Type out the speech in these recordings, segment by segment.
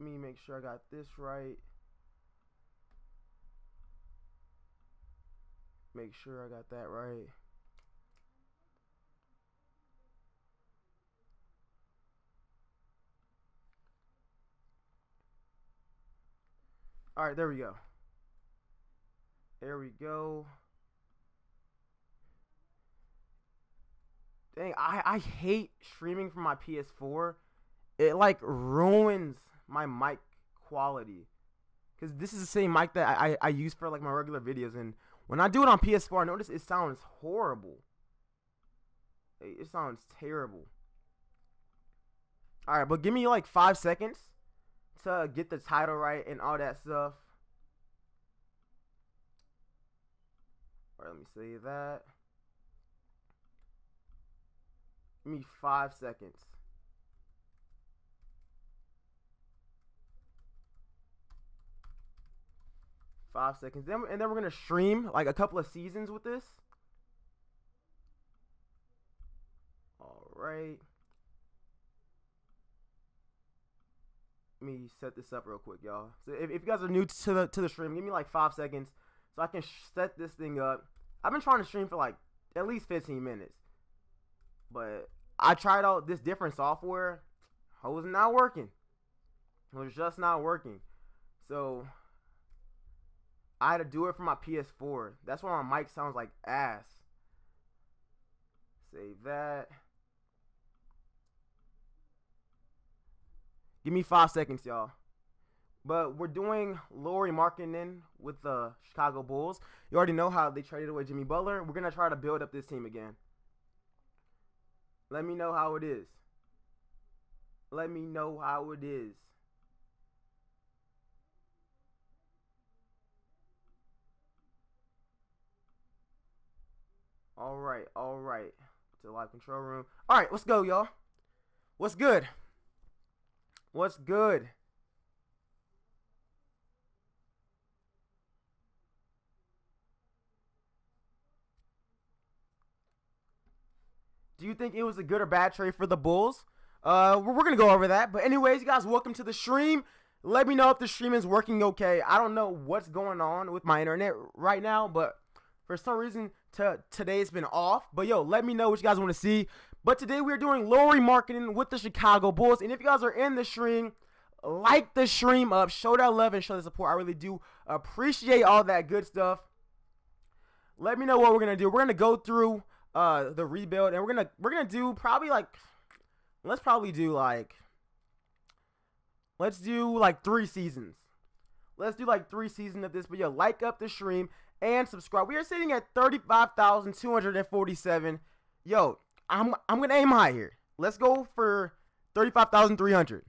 Let me make sure I got this right. Make sure I got that right. All right, there we go. There we go. Dang, I hate streaming from my PS4. It like ruins my mic quality. Because this is the same mic that I use for like my regular videos. And when I do it on PS4, I notice it sounds horrible. It sounds terrible. Alright, but give me like 5 seconds to get the title right and all that stuff. Alright, let me say that. Give me 5 seconds. And then we're gonna stream like a couple of seasons with this. All right. Let me set this up real quick, y'all. So if you guys are new to the stream, give me like 5 seconds so I can set this thing up. I've been trying to stream for like at least 15 minutes, but I tried out this different software. It was not working. It was just not working. So I had to do it from my PS4. That's why my mic sounds like ass. Save that. Give me 5 seconds, y'all. But we're doing Lauri Markkanen with the Chicago Bulls. You already know how they traded away Jimmy Butler. We're going to try to build up this team again. Let me know how it is. Let me know how it is. All right. To the live control room. All right, let's go, y'all. What's good? What's good? Do you think it was a good or bad trade for the Bulls? We're going to go over that. But anyways, you guys, welcome to the stream. Let me know if the stream is working okay. I don't know what's going on with my internet right now, but for some reason, today's been off. But yo, let me know what you guys want to see. But today we're doing Lauri Markkanen with the Chicago Bulls. And if you guys are in the stream, like the stream up, show that love and show the support. I really do appreciate all that good stuff. Let me know what we're gonna do. We're gonna go through the rebuild, and we're gonna do probably like let's do like 3 seasons. Let's do like 3 seasons of this. But yo, like up the stream and subscribe. We are sitting at 35,247. Yo, I'm gonna aim high here. Let's go for 35,300.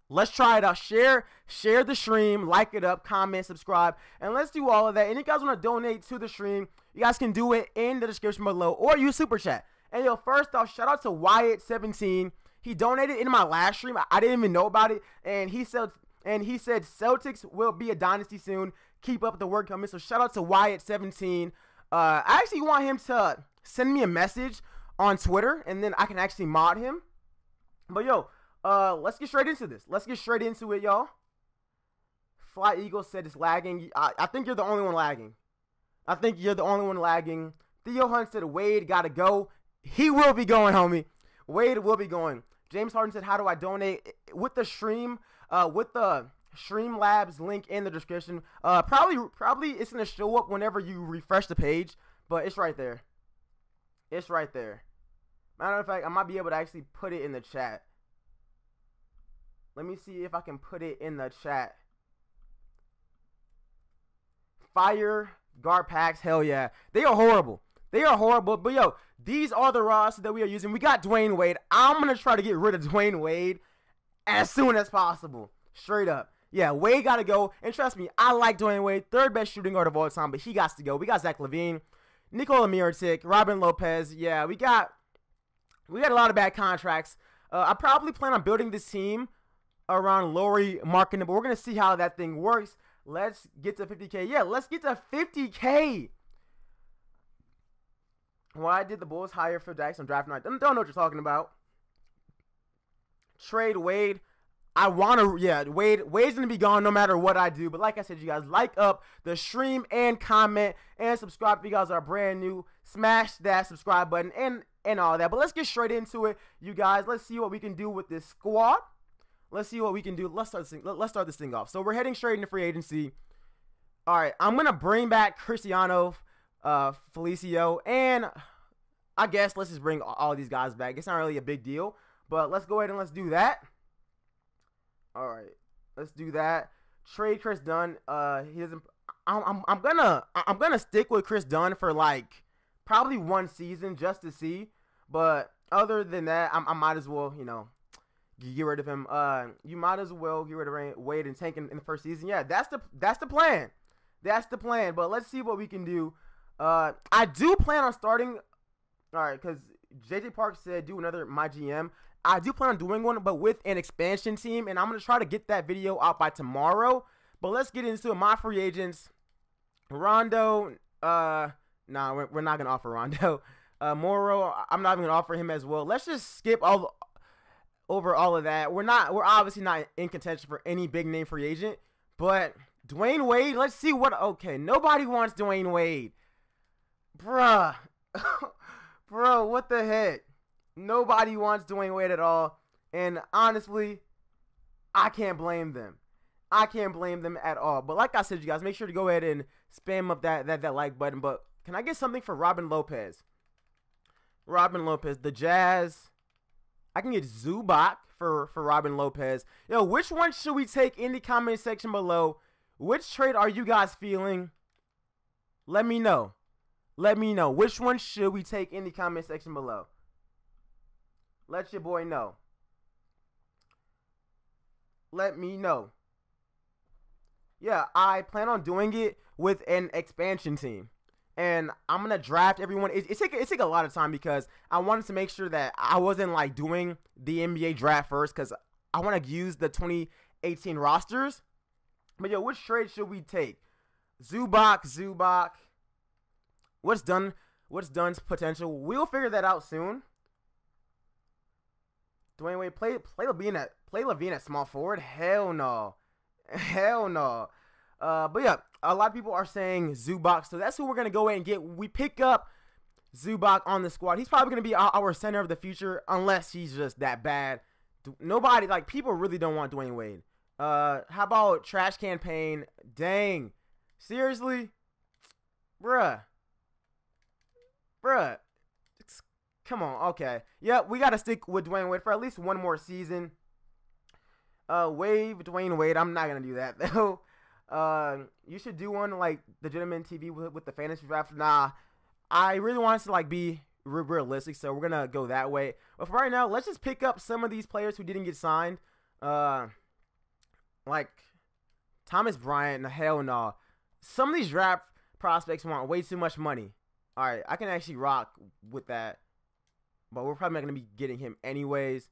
Let's try it out. Share the stream, like it up, comment, subscribe, and let's do all of that. And if you guys want to donate to the stream, you guys can do it in the description below or use Super Chat. And yo, first off, shout out to Wyatt17. He donated in my last stream. I didn't even know about it, and he said Celtics will be a dynasty soon. Keep up the work coming. So shout out to Wyatt17. I actually want him to send me a message on Twitter, and then I can actually mod him. But yo, let's get straight into this. Let's get straight into it, y'all. Fly Eagle said it's lagging. I think you're the only one lagging. Theo Hunt said Wade gotta go. He will be going, homie. Wade will be going. James Harden said, how do I donate? With the stream, with the Streamlabs link in the description. Probably it's gonna show up whenever you refresh the page, but it's right there. Matter of fact, I might be able to actually put it in the chat. Let me see if I can put it in the chat. Fire guard packs, hell yeah. They are horrible. But yo, these are the rosters that we are using. We got Dwayne Wade. I'm going to try to get rid of Dwayne Wade as soon as possible. Straight up. Yeah, Wade got to go. And trust me, I like Dwayne Wade. 3rd best shooting guard of all time, but he got to go. We got Zach Lavine, Nikola Mirotic, Robin Lopez. Yeah, we got a lot of bad contracts. I probably plan on building this team around Lauri Markkanen, but we're going to see how that thing works. Let's get to 50K. Yeah, let's get to 50K. Why did the Bulls hire Phil Jackson on draft night? Don't know what you're talking about. Trade Wade. I want to, yeah, Wade's going to be gone no matter what I do. But like I said, you guys, like up the stream and comment and subscribe if you guys are brand new. Smash that subscribe button and all that. But let's get straight into it, you guys. Let's see what we can do with this squad. Let's see what we can do. Let's start this thing off. So we're heading straight into free agency. All right, I'm going to bring back Cristiano Felicio, and I guess let's just bring all these guys back. It's not really a big deal, but let's go ahead and let's do that. All right, let's do that. Trade Chris Dunn. He doesn't. I'm gonna stick with Chris Dunn for like probably one season just to see. But other than that, I might as well get rid of him. You might as well get rid of Wade and tank in the first season. Yeah, that's the plan. That's the plan. But let's see what we can do. I do plan on starting. All right, because JJ Park said do another My GM. I do plan on doing one, but with an expansion team, and I'm going to try to get that video out by tomorrow. But let's get into it. My free agents. Rondo, nah, we're not going to offer Rondo. Moro, I'm not even going to offer him as well. Let's just skip over all of that. We're obviously not in contention for any big name free agent, but Dwayne Wade, let's see what, okay, nobody wants Dwayne Wade. Bruh. Bro, what the heck? Nobody wants Dwayne Wade at all. And honestly, I can't blame them. I can't blame them at all. But like I said, you guys, make sure to go ahead and spam up that like button. But can I get something for Robin Lopez? Robin Lopez, the Jazz. I can get Zubac for Robin Lopez. Yo, which one should we take in the comment section below? Which trade are you guys feeling? Let me know. Let me know. Which one should we take in the comment section below? Let your boy know. Let me know. Yeah, I plan on doing it with an expansion team. And I'm going to draft everyone. It take a lot of time because I wanted to make sure that I wasn't like doing the NBA draft first because I want to use the 2018 rosters. But yo, which trade should we take? Zubac. What's Dunn's potential? We'll figure that out soon. Dwayne Wade, play Lavine at small forward? Hell no. Hell no. But yeah, a lot of people are saying Zubac, so that's who we're going to go ahead and get. We pick up Zubac on the squad. He's probably going to be our center of the future unless he's just that bad. Nobody, like, people really don't want Dwayne Wade. How about Trash Can Payne? Dang. Seriously? Bruh. Come on, okay. Yeah, we got to stick with Dwayne Wade for at least one more season. Dwayne Wade. I'm not going to do that, though. You should do one like the Gentleman TV with the fantasy draft. Nah, I really want us to like be realistic, so we're going to go that way. But for right now, let's just pick up some of these players who didn't get signed. Like Thomas Bryant, hell no. Some of these draft prospects want way too much money. All right, I can actually rock with that. But we're probably not going to be getting him anyways.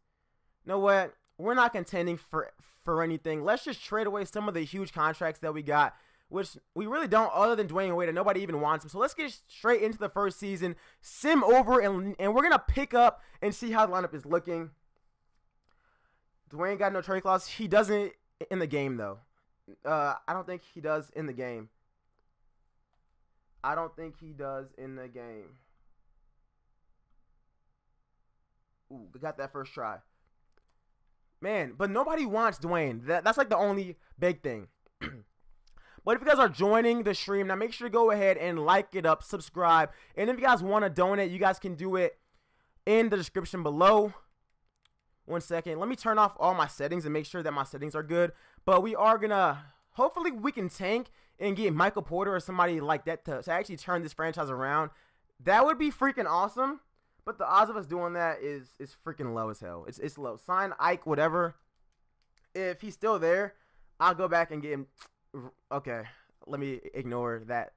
You know what? We're not contending for anything. Let's just trade away some of the huge contracts that we got, which we really don't other than Dwayne Wade, and nobody even wants him. So let's get straight into the first season, sim over, and we're going to pick up and see how the lineup is looking. Dwayne got no trade clause. He doesn't in the game, though. I don't think he does in the game. Ooh, got that first try. Man, but nobody wants Dwayne. That's like the only big thing. But if you guys are joining the stream, now make sure to go ahead and like it up, subscribe. And if you guys want to donate, you guys can do it in the description below. 1 second. Let me turn off all my settings and make sure that my settings are good. But we are going to, hopefully we can tank and get Michael Porter or somebody like that to actually turn this franchise around. That would be freaking awesome. But the odds of us doing that is freaking low as hell. It's low. Sign Ike, whatever. If he's still there, I'll go back and get him. Okay, let me ignore that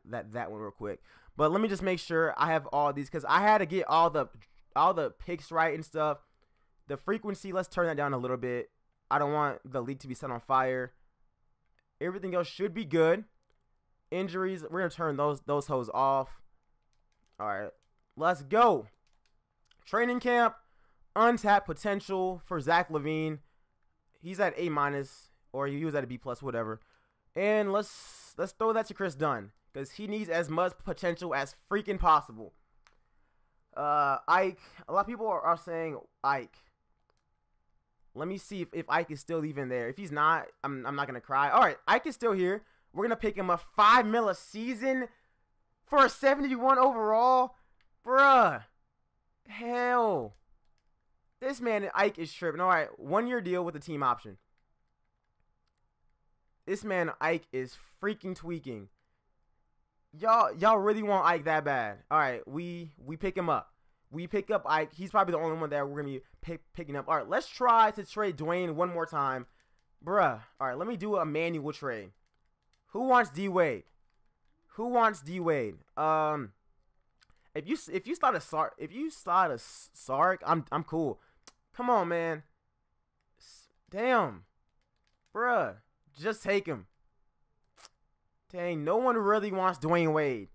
one real quick. But let me just make sure I have all these because I had to get all the picks right and stuff. The frequency, let's turn that down a little bit. I don't want the league to be set on fire. Everything else should be good. Injuries, we're gonna turn those hoes off. All right, let's go. Training camp, untapped potential for Zach Lavine. He's at A minus, or he was at a B plus, whatever. And let's throw that to Chris Dunn, because he needs as much potential as freaking possible. Ike. A lot of people are saying Ike. Let me see if Ike is still even there. If he's not, I'm not gonna cry. All right, Ike is still here. We're gonna pick him up $5 million a season for a 71 overall, bruh. Hell, this man Ike is tripping. All right, 1-year deal with a team option. This man Ike is freaking tweaking. Y'all really want Ike that bad? All right, we pick him up. We pick up Ike. He's probably the only one that we're gonna be picking up. All right, let's try to trade Dwayne one more time, bruh. All right, let me do a manual trade. Who wants D Wade? Who wants D Wade? If you start a Sark, I'm cool. Come on, man. Damn, bruh, just take him. Dang, no one really wants Dwayne Wade.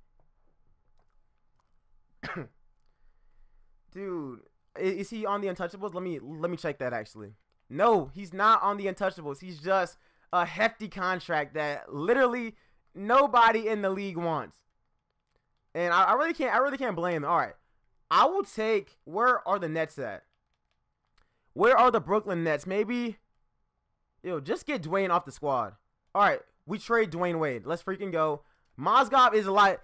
Dude, is he on the Untouchables? Let me check that actually. No, he's not on the Untouchables. He's just a hefty contract that literally nobody in the league wants. And I really can't blame him. All right, I will take. Where are the Nets at? Where are the Brooklyn Nets? Maybe, just get Dwayne off the squad. All right, we trade Dwayne Wade. Let's freaking go. Mozgov is a lot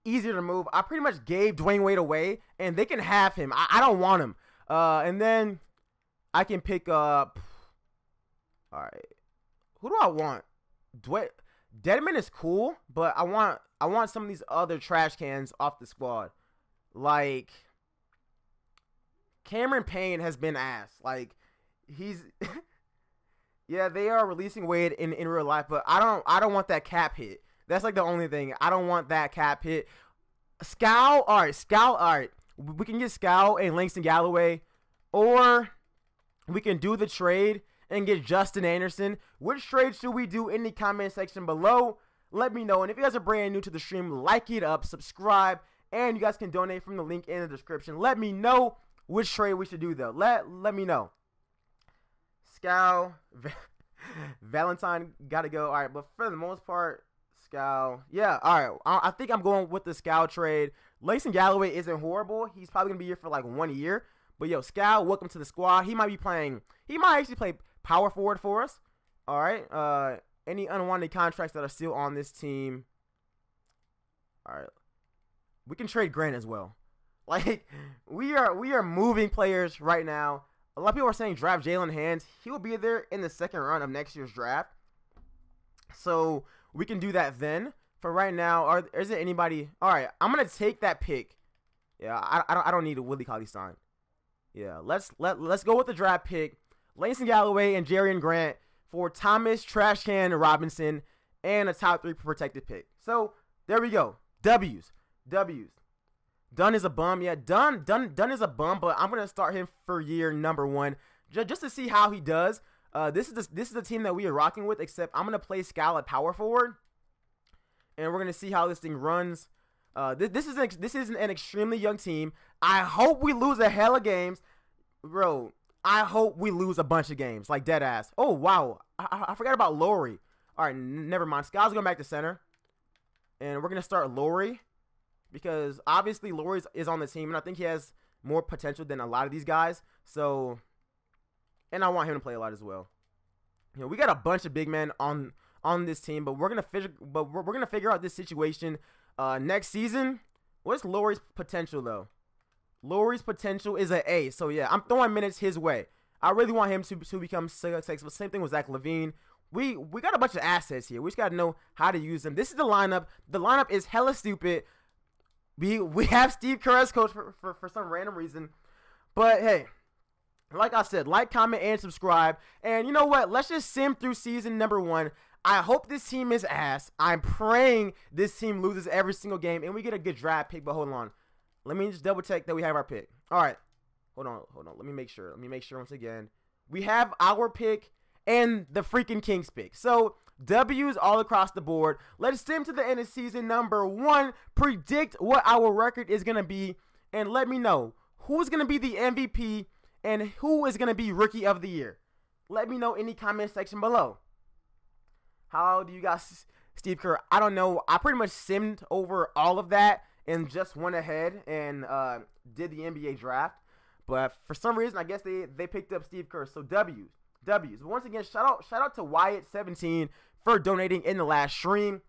easier to move. I pretty much gave Dwayne Wade away, and they can have him. I don't want him. And then I can pick up. All right, who do I want? Dedman is cool, but I want some of these other trash cans off the squad. Like Cameron Payne has been ass. Like he's yeah, they are releasing Wade in real life, but I don't want that cap hit. That's like the only thing. I don't want that cap hit. Scal, all right. We can get Scal and Langston Galloway, or we can do the trade and get Justin Anderson. Which trade should we do in the comment section below? Let me know. And if you guys are brand new to the stream, like it up, subscribe, and you guys can donate from the link in the description. Let me know which trade we should do, though. Let me know. Scal, Valentine got to go. All right, but for the most part, Scal. Yeah, all right. I think I'm going with the Scal trade. Langston Galloway isn't horrible. He's probably going to be here for like 1 year. But, yo, Scal, welcome to the squad. He might actually play power forward for us. All right. Any unwanted contracts that are still on this team. All right. We can trade Grant as well. Like, we are moving players right now. A lot of people are saying draft Jalen Hands. He will be there in the second round of next year's draft. So we can do that then. For right now, is there anybody? All right, I'm gonna take that pick. Yeah, I don't need a Willie Cauley-Stein. Yeah, let's go with the draft pick. Langston Galloway and Jarian Grant for Thomas Trash Can Robinson and a top 3 protected pick. So there we go. W's. Dunn is a bum. Yeah, Dunn is a bum, but I'm gonna start him for year number 1 just to see how he does. This is the team that we are rocking with, except I'm gonna play Scal at power forward, and we're gonna see how this thing runs. This is an extremely young team. I hope we lose a hell of games, bro. I hope we lose a bunch of games, like dead ass. Oh wow, I forgot about Lauri. All right, never mind. Scal's going back to center, and we're gonna start Lauri because obviously Lauri is on the team, and I think he has more potential than a lot of these guys. So, and I want him to play a lot as well. You know, we got a bunch of big men on this team, but we're gonna figure out this situation next season. What's Lauri's potential though? Lauri's potential is an A. So yeah, I'm throwing minutes his way. I really want him to become successful. Same thing with Zach Lavine. We got a bunch of assets here. We just gotta know how to use them. This is the lineup. The lineup is hella stupid. We have Steve Kerr as coach for some random reason. But hey, like I said, like, comment, and subscribe. And you know what? Let's just sim through season number 1. I hope this team is ass. I'm praying this team loses every single game and we get a good draft pick. But hold on. Let me just double check that we have our pick. All right. Hold on. Let me make sure. Once again. We have our pick and the freaking Kings pick. So W's all across the board. Let's sim to the end of season number 1. Predict what our record is going to be. And let me know who's going to be the MVP and who is going to be Rookie of the Year. Let me know in the comment section below. How do you guys Steve Kerr? I don't know. I pretty much simmed over all of that and just went ahead and did the NBA draft. But for some reason, I guess they picked up Steve Kerr. So W's. Once again, shout out to Wyatt17 for donating in the last stream.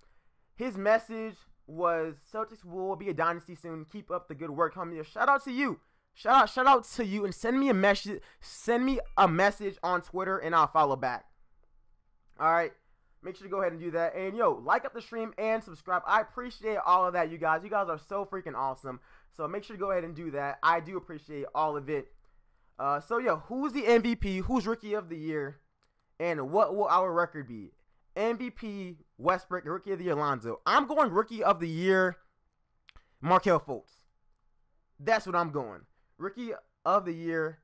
His message was Celtics will be a dynasty soon. Keep up the good work, homie. Shout out to you. Shout out to you, and send me a message. Send me a message on Twitter, and I'll follow back. All right. Make sure to go ahead and do that. And, like up the stream and subscribe. I appreciate all of that, you guys. You guys are so freaking awesome. So make sure to go ahead and do that. I do appreciate all of it. Who's the MVP? Who's Rookie of the Year? And what will our record be? MVP, Westbrook. Rookie of the Year, Lonzo. I'm going Rookie of the Year, Markelle Fultz. That's what I'm going. Rookie of the Year,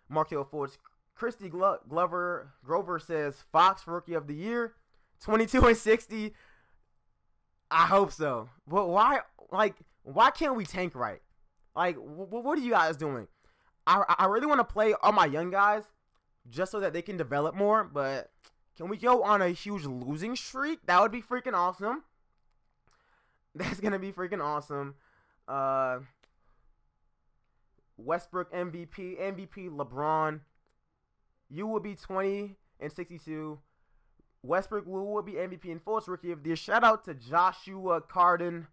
Markelle Fultz. Christy Grover says Fox for Rookie of the Year. 22 and 60. I hope so. But why can't we tank right? Like, what are you guys doing? I really want to play all my young guys just so that they can develop more. But can we go on a huge losing streak? That would be freaking awesome. That's going to be freaking awesome. Westbrook MVP LeBron. You will be 20 and 62. Westbrook will be MVP and Fultz Rookie of the Year. Shout out to Joshua Carden.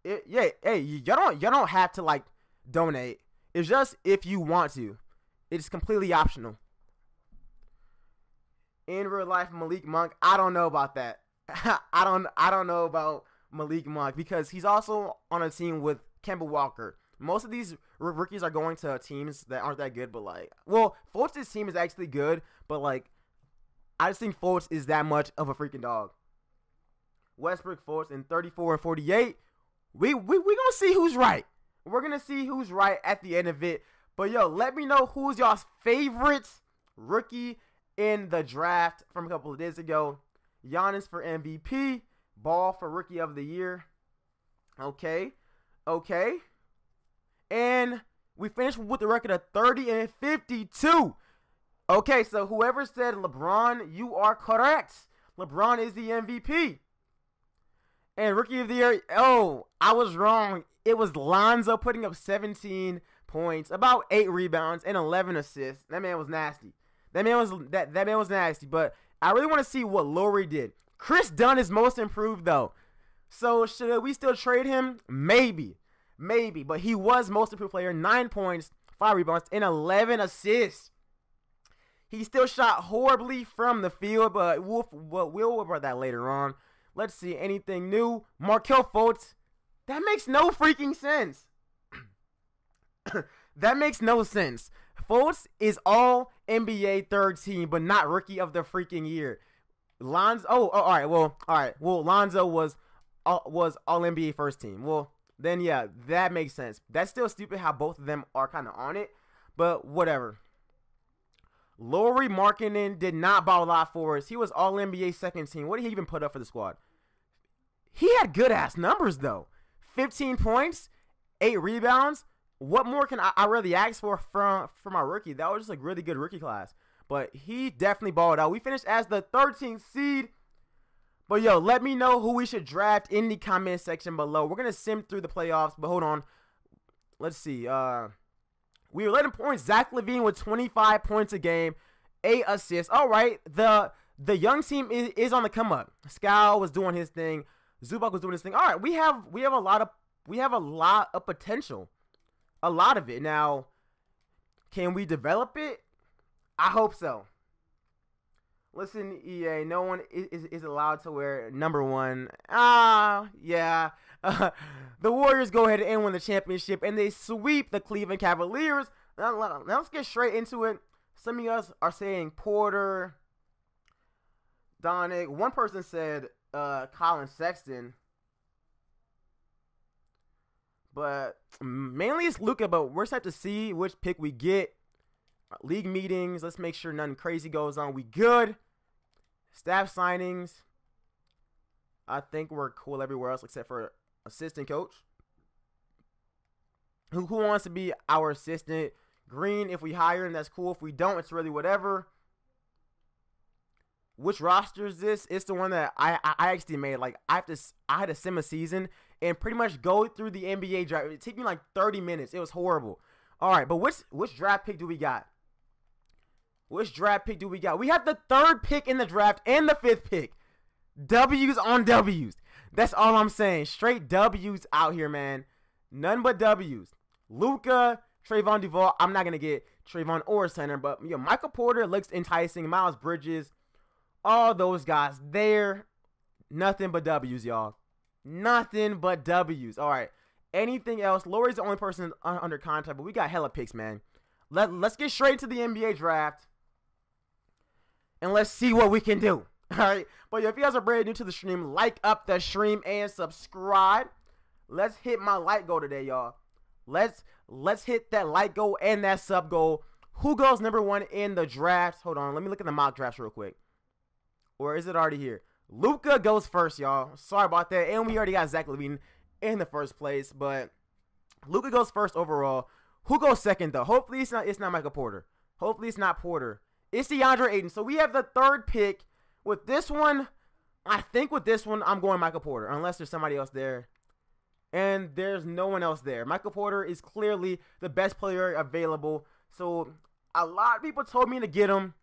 You don't have to donate. It's just if you want to. It's completely optional. In real life, Malik Monk. I don't know about that. I don't know about Malik Monk because he's also on a team with Kemba Walker. Most of these rookies are going to teams that aren't that good, but Fultz' team is actually good, but I just think Fultz is that much of a freaking dog. Westbrook, Fultz, in 34 and 48. We gonna see who's right. We're gonna see who's right at the end of it. But let me know who's y'all's favorite rookie in the draft from a couple of days ago. Giannis for MVP, Ball for Rookie of the Year. Okay. And we finished with a record of 30 and 52. Okay, so whoever said LeBron, you are correct. LeBron is the MVP. And Rookie of the Year, I was wrong. It was Lonzo putting up 17 points, about 8 rebounds, and 11 assists. That man was nasty. That man was nasty. But I really want to see what Lauri did. Chris Dunn is most improved, though. So should we still trade him? Maybe. But he was most improved player. 9 points, 5 rebounds, and 11 assists. He still shot horribly from the field, but we'll worry about that later on. Let's see. Anything new? Markelle Fultz. That makes no freaking sense. That makes no sense. Fultz is all NBA third team, but not Rookie of the freaking Year. Lonzo. All right. Well, Lonzo was all NBA first team. Well, then yeah, that makes sense. That's still stupid how both of them are kind of on it, but whatever. Lauri Markkanen did not ball a lot for us. He was all NBA second team. What did he even put up for the squad? He had good ass numbers though. 15 points, 8 rebounds. What more can I really ask for from our rookie? That was just a really good rookie class. But he definitely balled out. We finished as the 13th seed. But let me know who we should draft in the comment section below. We're gonna sim through the playoffs, but hold on. Let's see. We were led in points. Zach Lavine with 25 points a game, 8 assists. All right, the young team is on the come up. Scal was doing his thing. Zubac was doing his thing. All right, we have a lot of potential. A lot of it. Now, can we develop it? I hope so. Listen, EA, no one is allowed to wear number 1. Yeah. The Warriors go ahead and win the championship, and they sweep the Cleveland Cavaliers. Now let's get straight into it. Some of you guys are saying Porter, Donick. One person said Colin Sexton. But mainly it's Luka, but we're set to see which pick we get. League meetings. Let's make sure nothing crazy goes on. We good. Staff signings. I think we're cool everywhere else except for assistant coach. Who wants to be our assistant? Green, if we hire him, that's cool. If we don't, it's really whatever. Which roster is this? It's the one that I actually made. Like, I had to sim a season and pretty much go through the NBA draft. It took me like 30 minutes. It was horrible. All right, but which draft pick do we got? Which draft pick do we got? We have the 3rd pick in the draft and the 5th pick. W's on W's. That's all I'm saying. Straight W's out here, man. None but W's. Luka, Trayvon Duval. I'm not going to get Trayvon or center, but Michael Porter looks enticing. Miles Bridges. All those guys there. Nothing but W's, y'all. Nothing but W's. All right. Anything else? Lauri's the only person under contract, but we got hella picks, man. Let's get straight to the NBA draft. And let's see what we can do. All right. But if you guys are brand new to the stream, like up the stream and subscribe. Let's hit my like goal today, y'all. Let's hit that like goal and that sub goal. Who goes number 1 in the draft? Hold on. Let me look at the mock drafts real quick. Or is it already here? Luka goes first, y'all. Sorry about that. And we already got Zach Lavine in the first place. But Luka goes first overall. Who goes second, though? Hopefully it's not Michael Porter. Hopefully it's not Porter. It's DeAndre Ayton. So we have the 3rd pick. With this one, I think with this one, I'm going Michael Porter. Unless there's somebody else there. And there's no one else there. Michael Porter is clearly the best player available. So a lot of people told me to get him.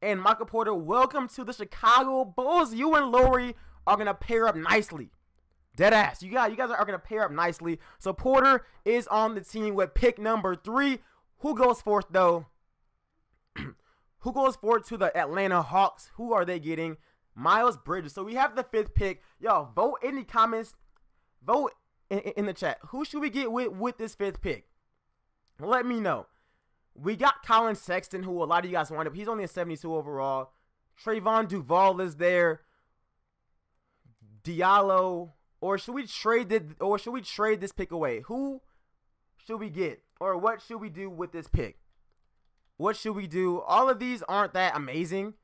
And Michael Porter, welcome to the Chicago Bulls. You and Lauri are going to pair up nicely. Dead ass. You guys are going to pair up nicely. So Porter is on the team with pick number 3. Who goes fourth, though? Who goes forward to the Atlanta Hawks? Who are they getting? Miles Bridges. So we have the 5th pick. Y'all, vote in the comments. Vote in the chat. Who should we get with this 5th pick? Let me know. We got Colin Sexton, who a lot of you guys wanted. He's only a 72 overall. Trayvon Duval is there. Diallo. Or should we trade this pick away? Who should we get? Or what should we do with this pick? What should we do? All of these aren't that amazing.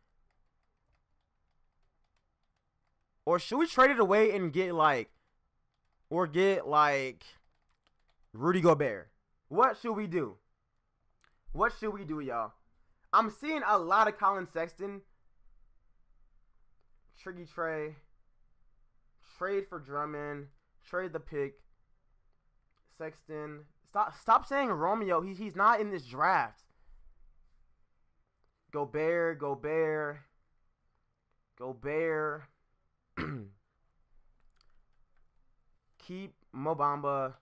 Or should we trade it away and get Rudy Gobert? What should we do? What should we do, y'all? I'm seeing a lot of Colin Sexton. Triggy Trey. Trade for Drummond. Trade the pick. Sexton. Stop saying Romeo. He's not in this draft. Gobert. Keep Mo Bamba.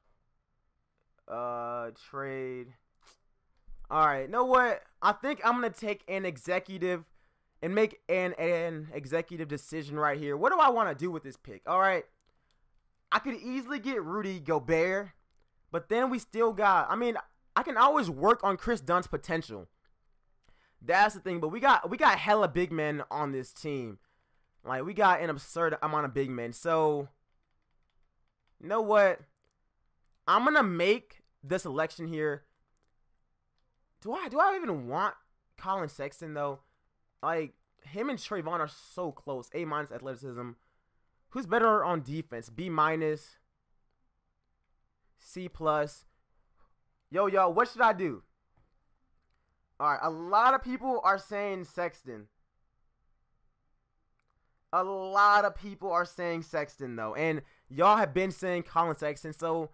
Trade. Alright, you know what? I think I'm going to take an executive and make an executive decision right here. What do I want to do with this pick? Alright. I could easily get Rudy Gobert. But then we still got... I mean, I can always work on Chris Dunn's potential. That's the thing. But we got hella big men on this team. Like, we got an absurd amount of big men. So, you know what? I'm going to make the selection here. Do I even want Colin Sexton, though? Like, him and Trayvon are so close. A- athleticism. Who's better on defense? B-, C+. Yo, what should I do? Alright, a lot of people are saying Sexton. A lot of people are saying Sexton, though. And y'all have been saying Colin Sexton, so...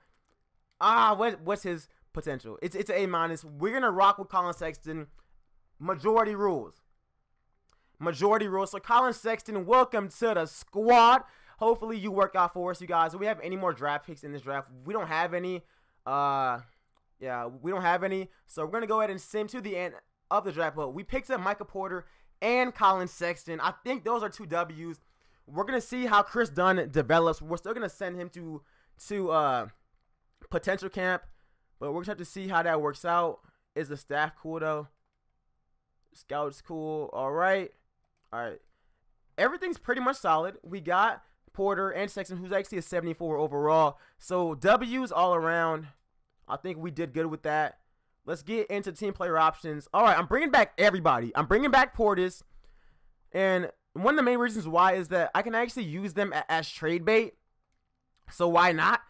what's his potential? It's an A-. We're going to rock with Colin Sexton. Majority rules. So Colin Sexton, welcome to the squad. Hopefully you work out for us, you guys. Do we have any more draft picks in this draft? We don't have any. Yeah, we don't have any. So we're going to go ahead and sim to the end of the draft. But we picked up Michael Porter and Colin Sexton. I think those are 2 W's. We're going to see how Chris Dunn develops. We're still going to send him to potential camp. But we're going to have to see how that works out. Is the staff cool, though? Scout's cool. All right. Everything's pretty much solid. We got Porter and Sexton, who's actually a 74 overall. So W's all around. I think we did good with that. Let's get into team player options. All right, I'm bringing back everybody. I'm bringing back Portis. And one of the main reasons why is that I can actually use them as trade bait. So why not?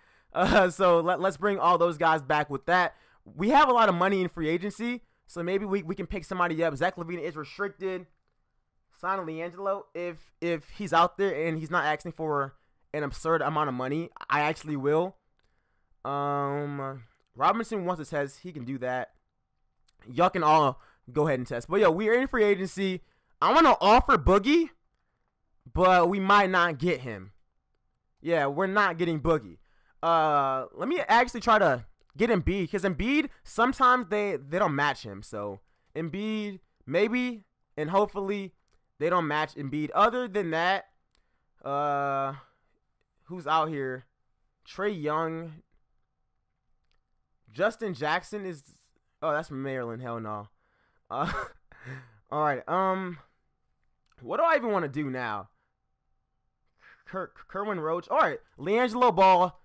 So let's bring all those guys back with that. we have a lot of money in free agency, so maybe we can pick somebody up. Zach Lavine is restricted. Sign LiAngelo if he's out there and he's not asking for an absurd amount of money. I actually will. Robinson wants to test. He can do that. Y'all can all go ahead and test. But yo, we're in free agency. I want to offer Boogie, but we might not get him. Yeah, we're not getting Boogie. Let me actually try to get Embiid, because Embiid, sometimes they don't match him. So Embiid, maybe, and hopefully they don't match Embiid. Other than that, who's out here? Trae Young. Justin Jackson is... Oh, that's Maryland. Hell no. All right. What do I even want to do now? Kerwin Roach. All right. LiAngelo Ball.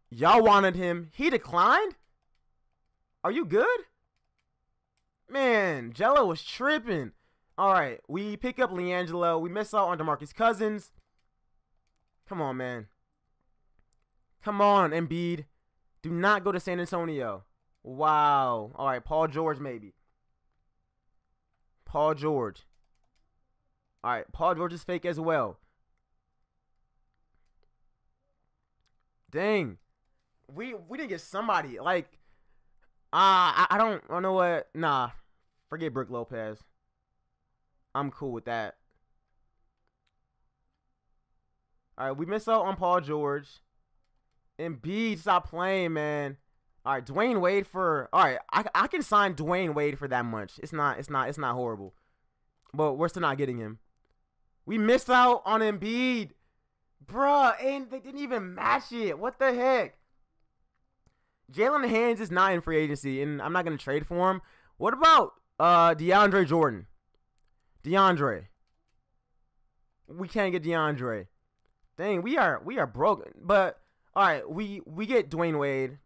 Y'all wanted him. He declined? Are you good? Man, Jello was tripping. All right. We pick up LiAngelo. We miss out on DeMarcus Cousins. Come on, man. Come on, Embiid. Do not go to San Antonio. Wow. All right, Paul George maybe. Paul George. All right, Paul George is fake as well. Dang. We didn't get somebody. Like, I don't know what. Nah. Forget Brook Lopez. I'm cool with that. All right, we missed out on Paul George. Embiid, stop playing, man. All right, Dwayne Wade for... All right, I can sign Dwayne Wade for that much. It's not horrible. But we're still not getting him. We missed out on Embiid. Bruh, and they didn't even match it. What the heck? Jalen Hands is not in free agency, and I'm not going to trade for him. What about DeAndre Jordan? DeAndre. We can't get DeAndre. Dang, we are broken. But... All right, we get Dwayne Wade.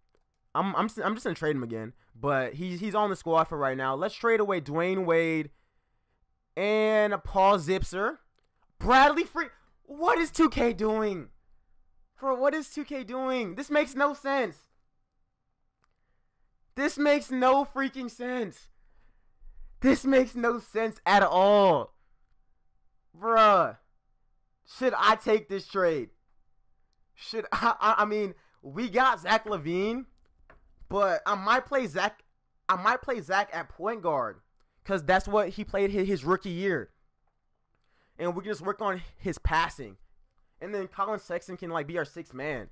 I'm just gonna trade him again, but he's on the squad for right now. Let's trade away Dwayne Wade and Paul Zipser. Bradley Free. What is 2K doing? What is 2K doing? This makes no sense. This makes no freaking sense. This makes no sense at all, bruh. Should I take this trade? I mean, we got Zach Lavine, but I might play Zach at point guard, because that's what he played his rookie year. And we can just work on his passing. And then Colin Sexton can be our sixth man.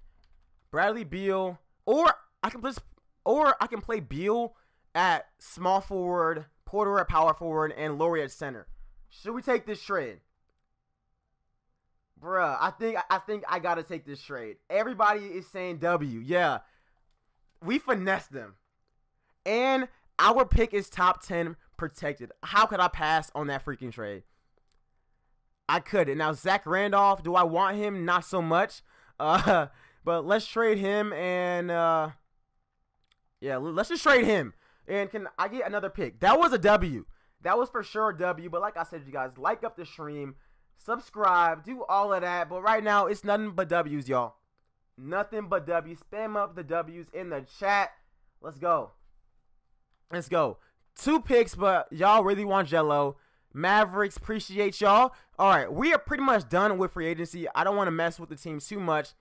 Bradley Beal, or I can play Beal at small forward, Porter at power forward, and Lauri at center. Should we take this trade? Bruh, I think I gotta take this trade. Everybody is saying W. Yeah. We finessed them. And our pick is top 10 protected. How could I pass on that freaking trade? I couldn't. Now, Zach Randolph, do I want him? Not so much. But let's trade him and yeah, let's just trade him. And can I get another pick? That was a W. That was for sure a W. But like I said, you guys, like up the stream. Subscribe, do all of that. But right now, it's nothing but W's, y'all. Nothing but W's. Spam up the W's in the chat. Let's go. Let's go. 2 picks, but y'all really want Jello. Mavericks, appreciate y'all. All right, we are pretty much done with free agency. I don't want to mess with the team too much.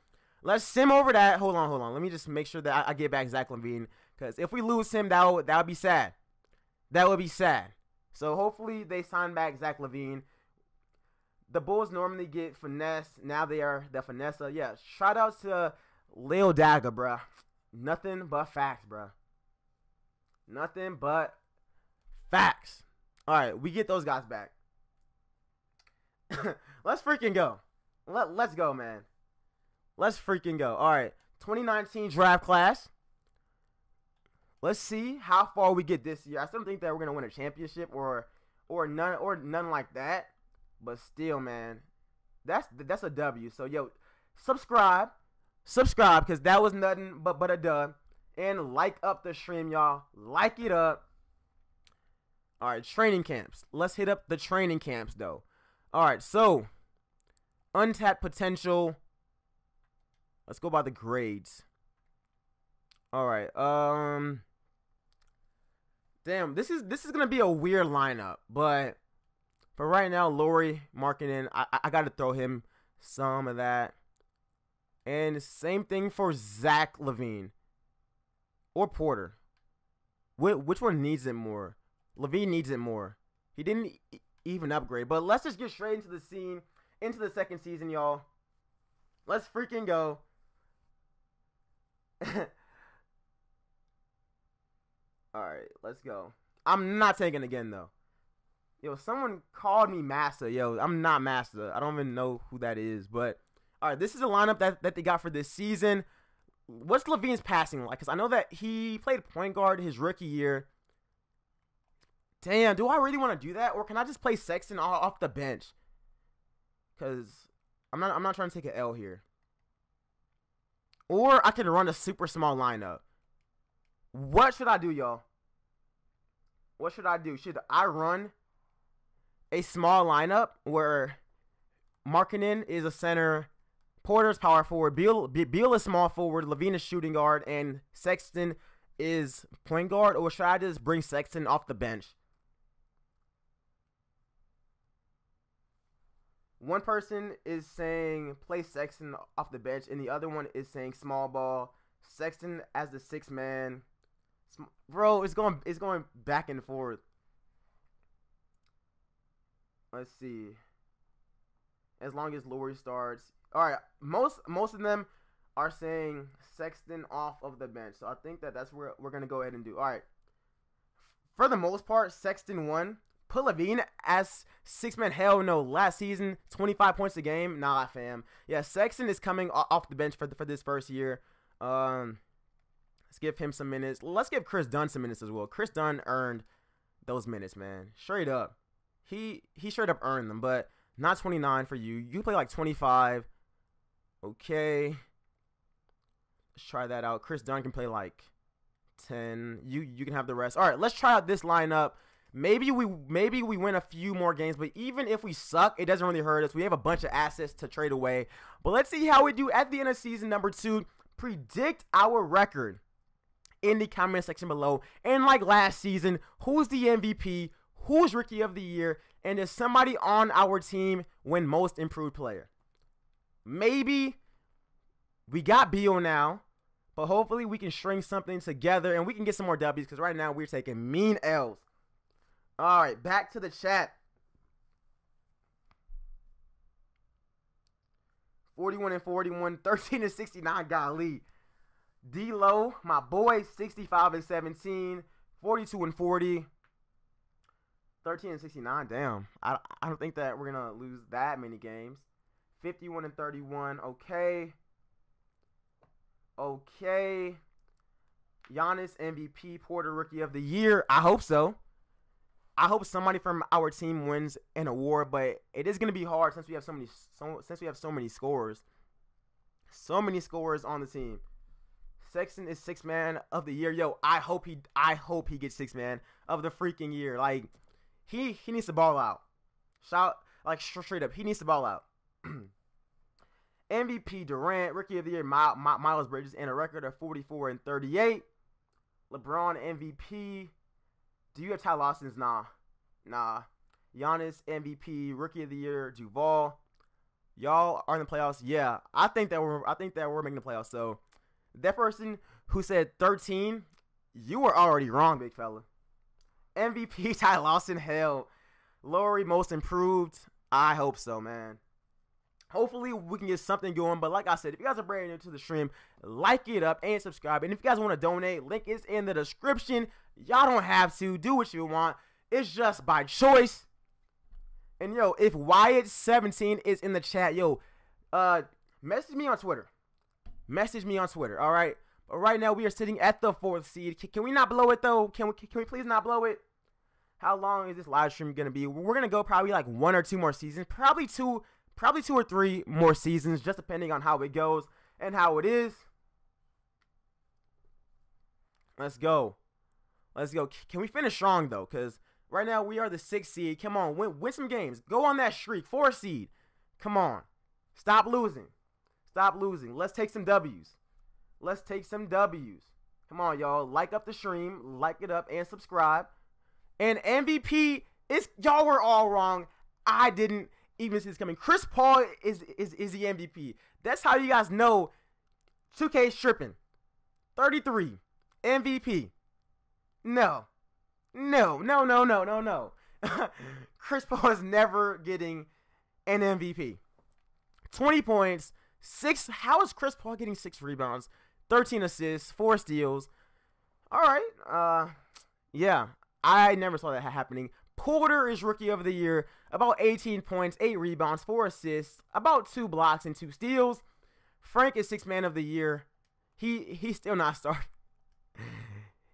Let's sim over that. Hold on. Let me just make sure that I get back Zach Lavine. Because if we lose him, that would be sad. That would be sad. So hopefully they sign back Zach Lavine. The Bulls normally get finesse. Now they are the finesse. Yeah, shout out to Lil Dagger, bruh. Nothing but facts, bruh. Nothing but facts. All right, we get those guys back. Let's freaking go. Let's go, man. Let's freaking go. All right, 2019 draft class. Let's see how far we get this year. I still think that we're gonna win a championship or none like that. But still, man, that's a W. So, yo, subscribe, because that was nothing but a dub. And like up the stream, y'all. Like it up. All right, training camps. Let's hit up the training camps, though. All right, so, untapped potential. Let's go by the grades. All right, Damn, this is gonna be a weird lineup, but for right now, Lauri, Markkanen, I got to throw him some of that. And same thing for Zach Lavine or Porter. Which one needs it more? Lavine needs it more. He didn't even upgrade. But let's just get straight into the scene, into the second season, y'all. Let's freaking go. Alright, let's go. I'm not taking it again, though. Yo, someone called me Master. Yo, I'm not Master. I don't even know who that is. But, alright, this is a lineup that they got for this season. What's Lavine's passing like? Because I know that he played point guard his rookie year. Damn, do I really want to do that? Or can I just play Sexton off the bench? Because I'm not trying to take an L here. Or I can run a super small lineup. What should I do, y'all? What should I do? Should I run a small lineup where Markkanen is a center, Porter's power forward, Beal is small forward, Lavine is shooting guard, and Sexton is point guard? Or should I just bring Sexton off the bench? One person is saying play Sexton off the bench, and the other one is saying small ball, Sexton as the sixth man. Bro, it's going back and forth. Let's see. As long as Lauri starts. Alright, most of them are saying Sexton off of the bench. So I think that's where we're going to go ahead and do. Alright. For the most part, Sexton won. Put Lavine as six-man. Hell no. Last season, 25 points a game. Nah, fam. Yeah, Sexton is coming off the bench for this first year. Let's give him some minutes. Let's give Chris Dunn some minutes as well. Chris Dunn earned those minutes, man. Straight up. He straight up earned them, but not 29 for you. You play like 25. Okay. Let's try that out. Chris Dunn can play like 10. You can have the rest. All right, let's try out this lineup. Maybe we win a few more games, but even if we suck, it doesn't really hurt us. We have a bunch of assets to trade away. But let's see how we do at the end of season number 2. Predict our record in the comment section below. And like last season, who's the MVP? Who's Rookie of the Year? And does somebody on our team win Most Improved Player? Maybe we got Beal now, but hopefully we can string something together and we can get some more W's, because right now we're taking mean L's. All right, back to the chat. 41-41, 13-69, golly. D-Lo, my boy, 65-17, 42-40, 13-69. Damn, I don't think that we're gonna lose that many games. 51-31. Okay. Giannis MVP, Porter Rookie of the Year. I hope so. I hope somebody from our team wins an award, but it is gonna be hard since we have so many scorers. So many scorers on the team. Sexton is sixth man of the year. Yo, I hope he gets sixth man of the freaking year. Like, he needs to ball out. Straight up, he needs to ball out. MVP Durant, Rookie of the Year Miles Bridges, and a record of 44-38. LeBron MVP. Do you have Ty Lawson's? Nah. Giannis MVP, Rookie of the Year Duval. Y'all are in the playoffs. Yeah, I think that we're making the playoffs. So that person who said 13, you were already wrong, big fella. MVP Ty Lawson. Hell, Lauri Most Improved. I hope so, man. Hopefully we can get something going. But like I said, if you guys are brand new to the stream, like it up and subscribe. And if you guys want to donate, link is in the description. Y'all don't have to. Do what you want. It's just by choice. And yo, if Wyatt17 is in the chat, yo, message me on Twitter. All right. But right now we are sitting at the 4th seed. Can we not blow it though? Can we please not blow it? How long is this live stream gonna be? We're gonna go probably like 1 or 2 more seasons. Probably two or 3 more seasons, just depending on how it goes and how it is. Let's go. Can we finish strong though? Because right now we are the 6th seed. Come on, win some games. Go on that streak. 4th seed. Come on. Stop losing. Let's take some W's. Come on, y'all. Like up the stream, like it up, and subscribe. And MVP is y'all were all wrong. I didn't even see this coming. Chris Paul is the MVP. That's how you guys know 2K is tripping. 33 MVP. No. Chris Paul is never getting an MVP. 20 points, 6. How is Chris Paul getting 6 rebounds, 13 assists, 4 steals? All right. Yeah, I never saw that happening. Porter is Rookie of the Year, about 18 points, 8 rebounds, 4 assists, about 2 blocks and 2 steals. Frank is 6th Man of the Year. He's still not starting.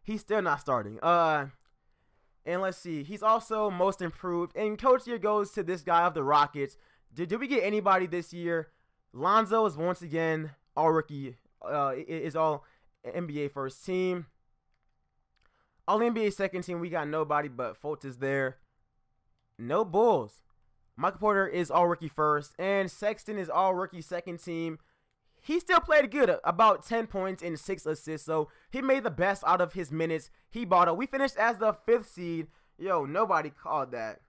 He's still not starting. And let's see. He's also Most Improved. And Coach Year goes to this guy of the Rockets. Did we get anybody this year? Lonzo is once again All Rookie. Is All NBA First Team. All NBA Second Team. We got nobody but Fultz is there. No Bulls. Michael Porter is All Rookie First. And Sexton is All Rookie Second Team. He still played good, about 10 points and 6 assists, so he made the best out of his minutes. He balled up. We finished as the 5th seed. Yo, nobody called that.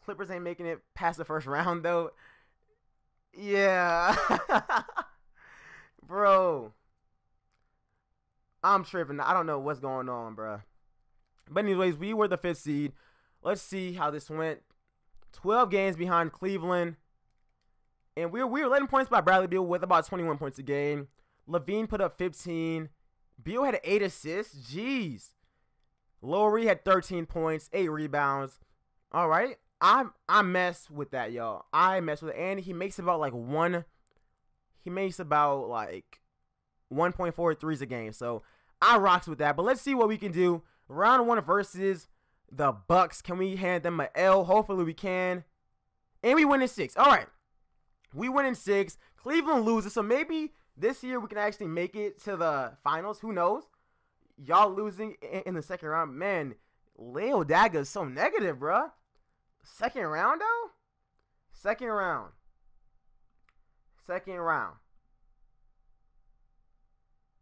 Clippers ain't making it past the first round, though. Yeah. Bro. I'm tripping. I don't know what's going on, bro. But anyways, we were the 5th seed. Let's see how this went. 12 games behind Cleveland. And we were letting points by Bradley Beal with about 21 points a game. Lavine put up 15. Beal had 8 assists. Jeez. Lauri had 13 points, 8 rebounds. All right. I mess with that, y'all. I mess with it. And he makes about like 1.4 threes a game. So I rocks with that. But let's see what we can do. Round 1 versus the Bucks. Can we hand them an L? Hopefully we can. And we win in 6. All right. We win in 6. Cleveland loses, so maybe this year we can actually make it to the finals. Who knows? Y'all losing in the second round. Man, Leo Dagger is so negative, bruh. Second round, though? Second round.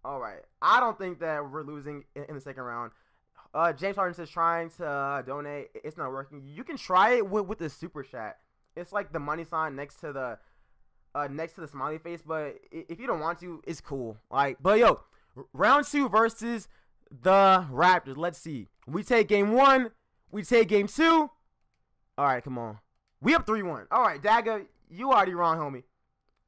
All right. I don't think that we're losing in the second round. James Harden says trying to donate. It's not working. You can try it with the super chat. It's like the money sign next to the smiley face, but if you don't want to, it's cool. But yo, round 2 versus the Raptors. Let's see. We take game 1. We take game 2. All right, come on. We up 3-1. All right, Dagger, you already wrong, homie.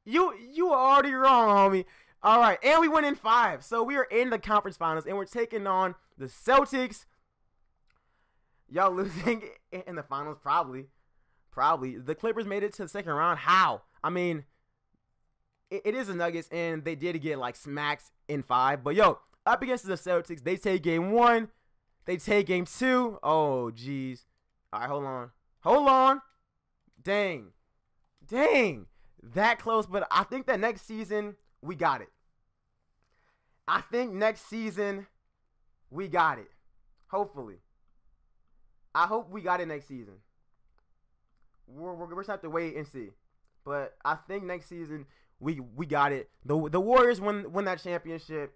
You already wrong, homie. All right, and we went in 5. So we are in the conference finals, and we're taking on the Celtics. Y'all losing in the finals, probably. The Clippers made it to the second round. How? I mean, it is the Nuggets, and they did get like smacked in 5. But yo, up against the Celtics, they take game 1. They take game 2. Oh, jeez. All right, hold on. Dang. That close, but I think that next season we got it. Hopefully. I hope we got it next season. We're just have to wait and see. But I think next season we got it. The Warriors win that championship.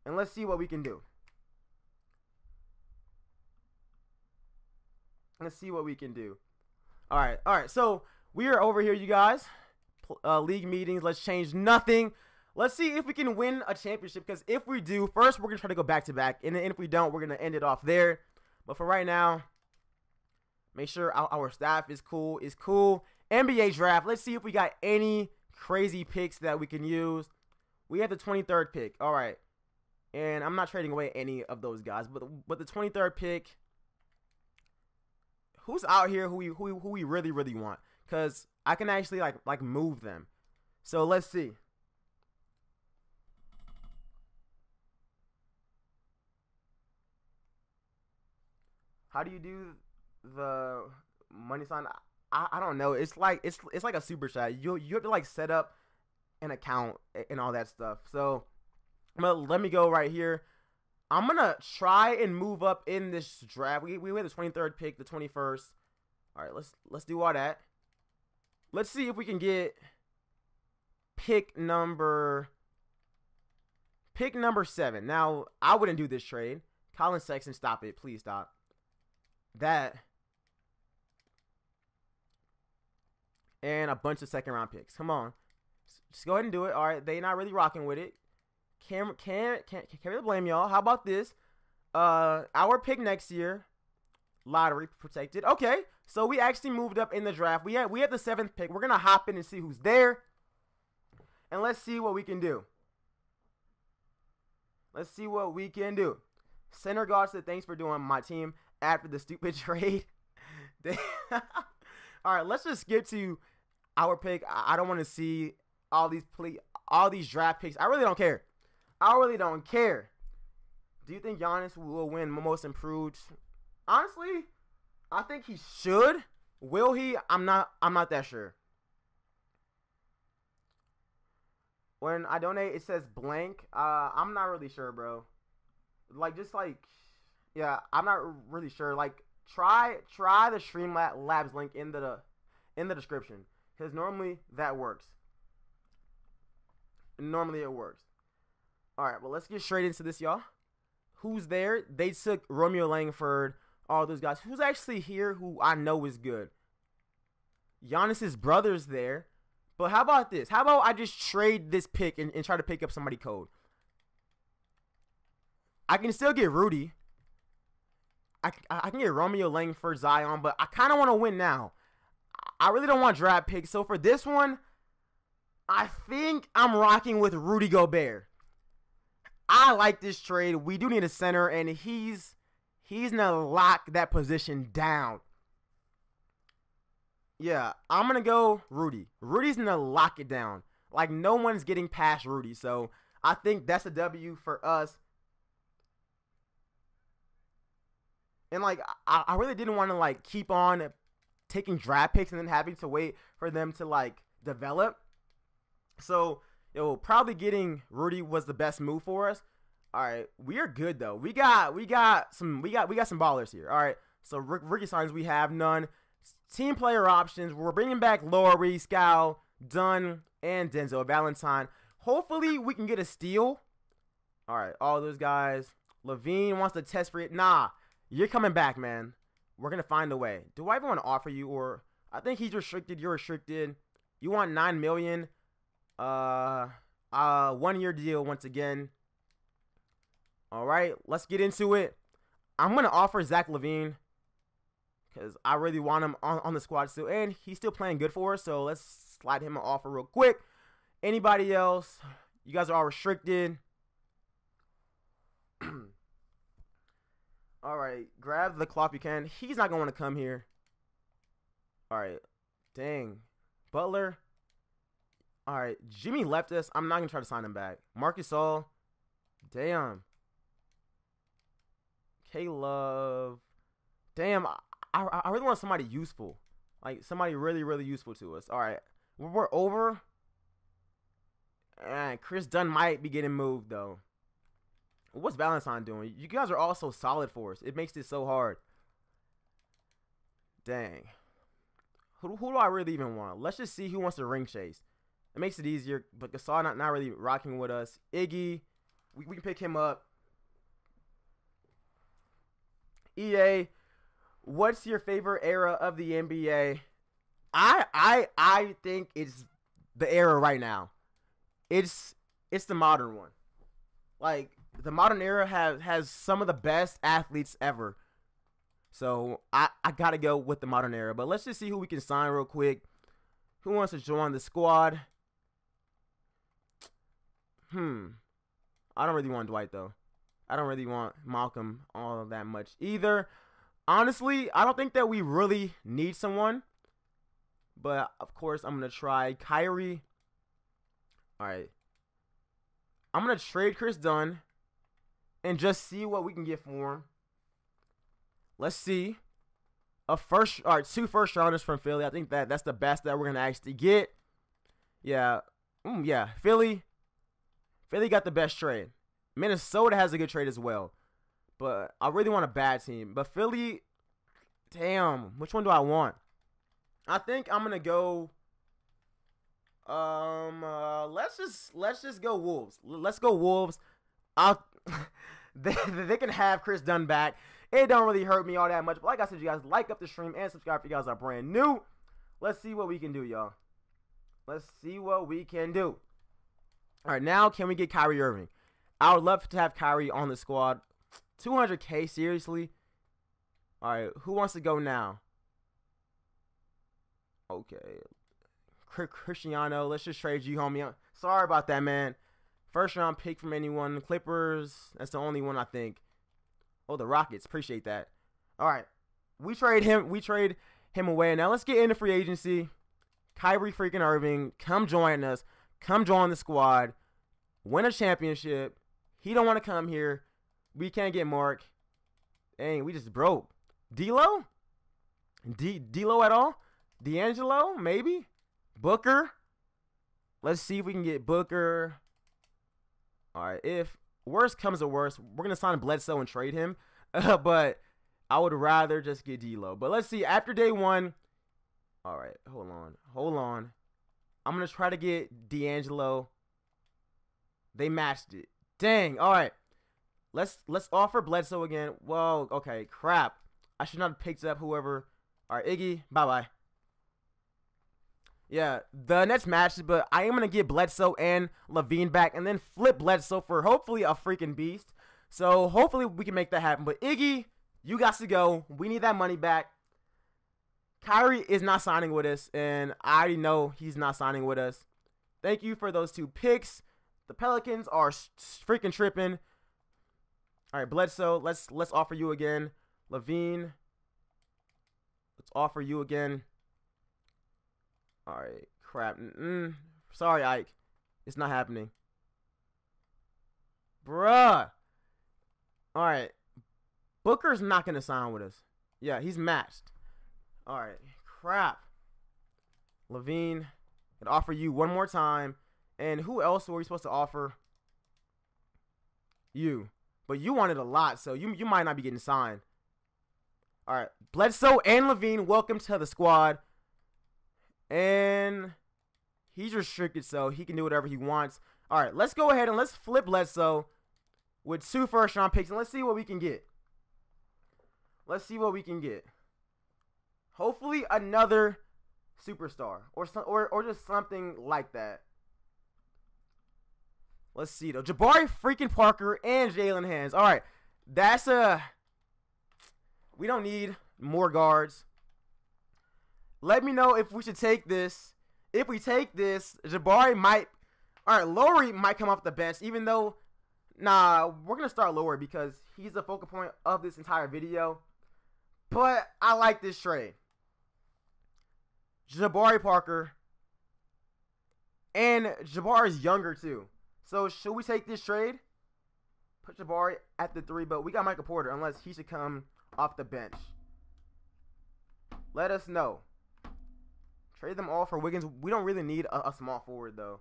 And let's see what we can do. All right. So we are over here, you guys. League meetings. Let's change nothing. Let's see if we can win a championship. Because if we do, first we're going to try to go back-to-back. And if we don't, we're going to end it off there. But for right now, make sure our staff is cool. NBA draft. Let's see if we got any crazy picks that we can use. We have the 23rd pick. All right. And I'm not trading away any of those guys. But the 23rd pick, who's out here who we really, really want? Because I can actually like move them. So let's see. How do you do the money sign? I don't know. It's like a super chat. You have to like set up an account and all that stuff. So let me go right here. I'm gonna try and move up in this draft. We had the 23rd pick, the 21st. All right, let's do all that. Let's see if we can get pick number 7. Now I wouldn't do this trade. Colin Sexton, stop it, please stop. that, and a bunch of second-round picks. Come on. Just go ahead and do it. All right, they not really rocking with it. Can't really blame y'all. How about this? Our pick next year, lottery protected. Okay, so we actually moved up in the draft. We have the 7th pick. We're gonna hop in and see who's there, and let's see what we can do. Let's see what we can do. Center guard said, "Thanks for doing my team after the stupid trade." All right, let's just skip to our pick. I don't want to see all these draft picks. I really don't care. Do you think Giannis will win most improved? Honestly, I think he should. Will he? I'm not that sure. When I donate, it says blank. I'm not really sure, bro. Yeah, I'm not really sure. Like, try the Streamlabs link in the description, because normally that works. Normally it works. All right, well, let's get straight into this, y'all. Who's there? They took Romeo Langford, all those guys. Who's actually here who I know is good? Giannis's brother's there. But how about this? How about I just trade this pick and try to pick up somebody cold? I can still get Rudy. I can get Romeo Langford, Zion, but I kind of want to win now. I really don't want draft picks. So for this one, I think I'm rocking with Rudy Gobert. I like this trade. We do need a center, and he's gonna lock that position down. Yeah, I'm gonna go Rudy. Rudy's gonna lock it down. Like, no one's getting past Rudy, so I think that's a W for us. And like, I really didn't want to like keep on taking draft picks and then having to wait for them to like develop. So, probably getting Rudy was the best move for us. All right, we are good though. We got some ballers here. All right, so rookie signings, we have none. Team player options, we're bringing back Lauri, Scal, Dunn, and Denzel Valentine. Hopefully we can get a steal. All right, all those guys. Lavine wants to test for it. Nah, you're coming back, man. We're gonna find a way. Do I even want to offer you? Or I think he's restricted. You're restricted. You want $9 million. 1 year deal once again. All right, let's get into it. I'm gonna offer Zach Lavine because I really want him on the squad still, and he's still playing good for us. So let's slide him an offer real quick. Anybody else? You guys are all restricted. All right, grab the cloth you can. He's not gonna want to come here. All right, dang, Butler. All right, Jimmy left us. I'm not gonna try to sign him back. Marcus All. Damn. K-Love. Damn, I really want somebody useful. Like, somebody really, really useful to us. All right, we're over. And Chris Dunn might be getting moved, though. What's Valentine doing? You guys are all so solid for us. It makes this so hard. Dang. Who do I really even want? Let's just see who wants to ring chase. It makes it easier, but Gasol not really rocking with us. Iggy, we can pick him up. EA, what's your favorite era of the NBA? I think it's the era right now. It's the modern one. Like, the modern era has some of the best athletes ever. So I gotta go with the modern era. But let's just see who we can sign real quick. Who wants to join the squad? I don't really want Dwight, though. I don't really want Malcolm all that much either. Honestly, I don't think that we really need someone. But, of course, I'm going to try Kyrie. All right. I'm going to trade Chris Dunn and just see what we can get for him. Let's see. Two first rounders from Philly. I think that's the best that we're going to actually get. Yeah. Yeah. Philly got the best trade. Minnesota has a good trade as well. But I really want a bad team. But Philly, damn, which one do I want? I think I'm gonna go. Let's just go Wolves. Let's go Wolves. They can have Chris Dunn back, It don't really hurt me all that much. But like I said, you guys, like up the stream and subscribe if you guys are brand new. Let's see what we can do, y'all. Let's see what we can do. All right, now can we get Kyrie Irving? I would love to have Kyrie on the squad. 200K, seriously? All right, who wants to go now? Okay. Cristiano, let's just trade you, homie. Sorry about that, man. First round pick from anyone. Clippers, that's the only one I think. Oh, the Rockets, appreciate that. All right, we trade him away. Now let's get into free agency. Kyrie freaking Irving, come join us. Come join the squad. Win a championship. He don't want to come here. We can't get Mark. Dang, we just broke. D'Lo? D'Lo at all? D'Angelo? Maybe? Booker? Let's see if we can get Booker. All right, if worst comes to worst, we're going to sign Bledsoe and trade him. But I would rather just get D'Lo. But let's see. After day one. All right, hold on. I'm going to try to get D'Angelo. They matched it. Dang. All right. Let's offer Bledsoe again. Whoa, okay, crap. I should not have picked up whoever. All right, Iggy, bye-bye. Yeah, the Nets matched it, but I am going to get Bledsoe and Lavine back and then flip Bledsoe for hopefully a freaking beast. So hopefully we can make that happen. But Iggy, you got to go. We need that money back. Kyrie is not signing with us, and I already know he's not signing with us. Thank you for those 2 picks. The Pelicans are freaking tripping. All right, Bledsoe, let's offer you again. Lavine, let's offer you again. All right, crap. Sorry, Ike. It's not happening. Bruh. All right. Booker's not going to sign with us. Yeah, he's matched. All right, crap. Lavine, I'd offer you one more time. And who else were we supposed to offer? You. But you wanted a lot, so you might not be getting signed. All right. Bledsoe and Lavine, welcome to the squad. And he's restricted, so he can do whatever he wants. All right, let's go ahead and let's flip Bledsoe with 2 first-round picks, and let's see what we can get. Let's see what we can get. Hopefully another superstar or just something like that. Let's see, though. Jabari freaking Parker and Jalen Hands. All right. That's we don't need more guards. Let me know if we should take this. If we take this, Jabari might. All right, Lauri might come off the bench, even though. Nah, we're going to start Lauri because he's the focal point of this entire video. But I like this trade. Jabari Parker. And Jabari's younger, too. So, should we take this trade? Put Jabari at the 3, but we got Michael Porter, unless he should come off the bench. Let us know. Trade them all for Wiggins. We don't really need a small forward, though.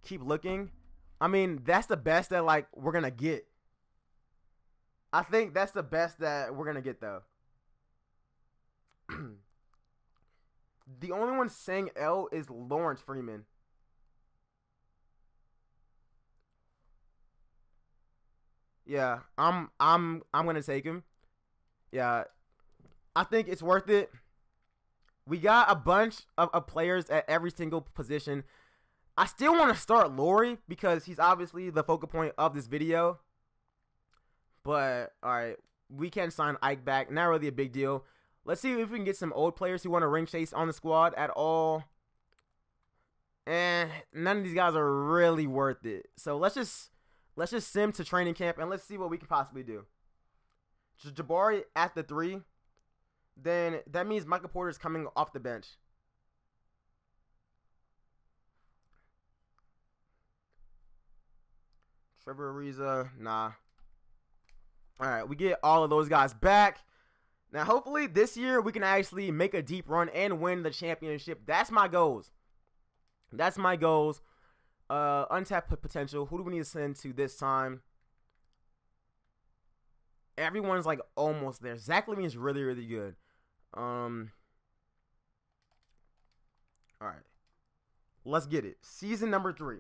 Keep looking. I mean, that's the best that, like, we're going to get. I think that's the best that we're going to get, though. The only one saying L is Lawrence Freeman. Yeah, I'm gonna take him. Yeah, I think it's worth it. We got a bunch of players at every single position. I still want to start Lauri because he's obviously the focal point of this video. But all right, we can sign Ike back. Not really a big deal. Let's see if we can get some old players who want to ring chase on the squad at all. And none of these guys are really worth it. So let's just sim to training camp and let's see what we can possibly do. Jabari at the 3. Then that means Michael Porter is coming off the bench. Trevor Ariza, nah. All right, we get all of those guys back. Now, hopefully this year we can actually make a deep run and win the championship. That's my goals. That's my goals. Untapped potential. Who do we need to send to this time? Everyone's like almost there. Zach Lavine is really, really good. All right. Let's get it. Season number 3.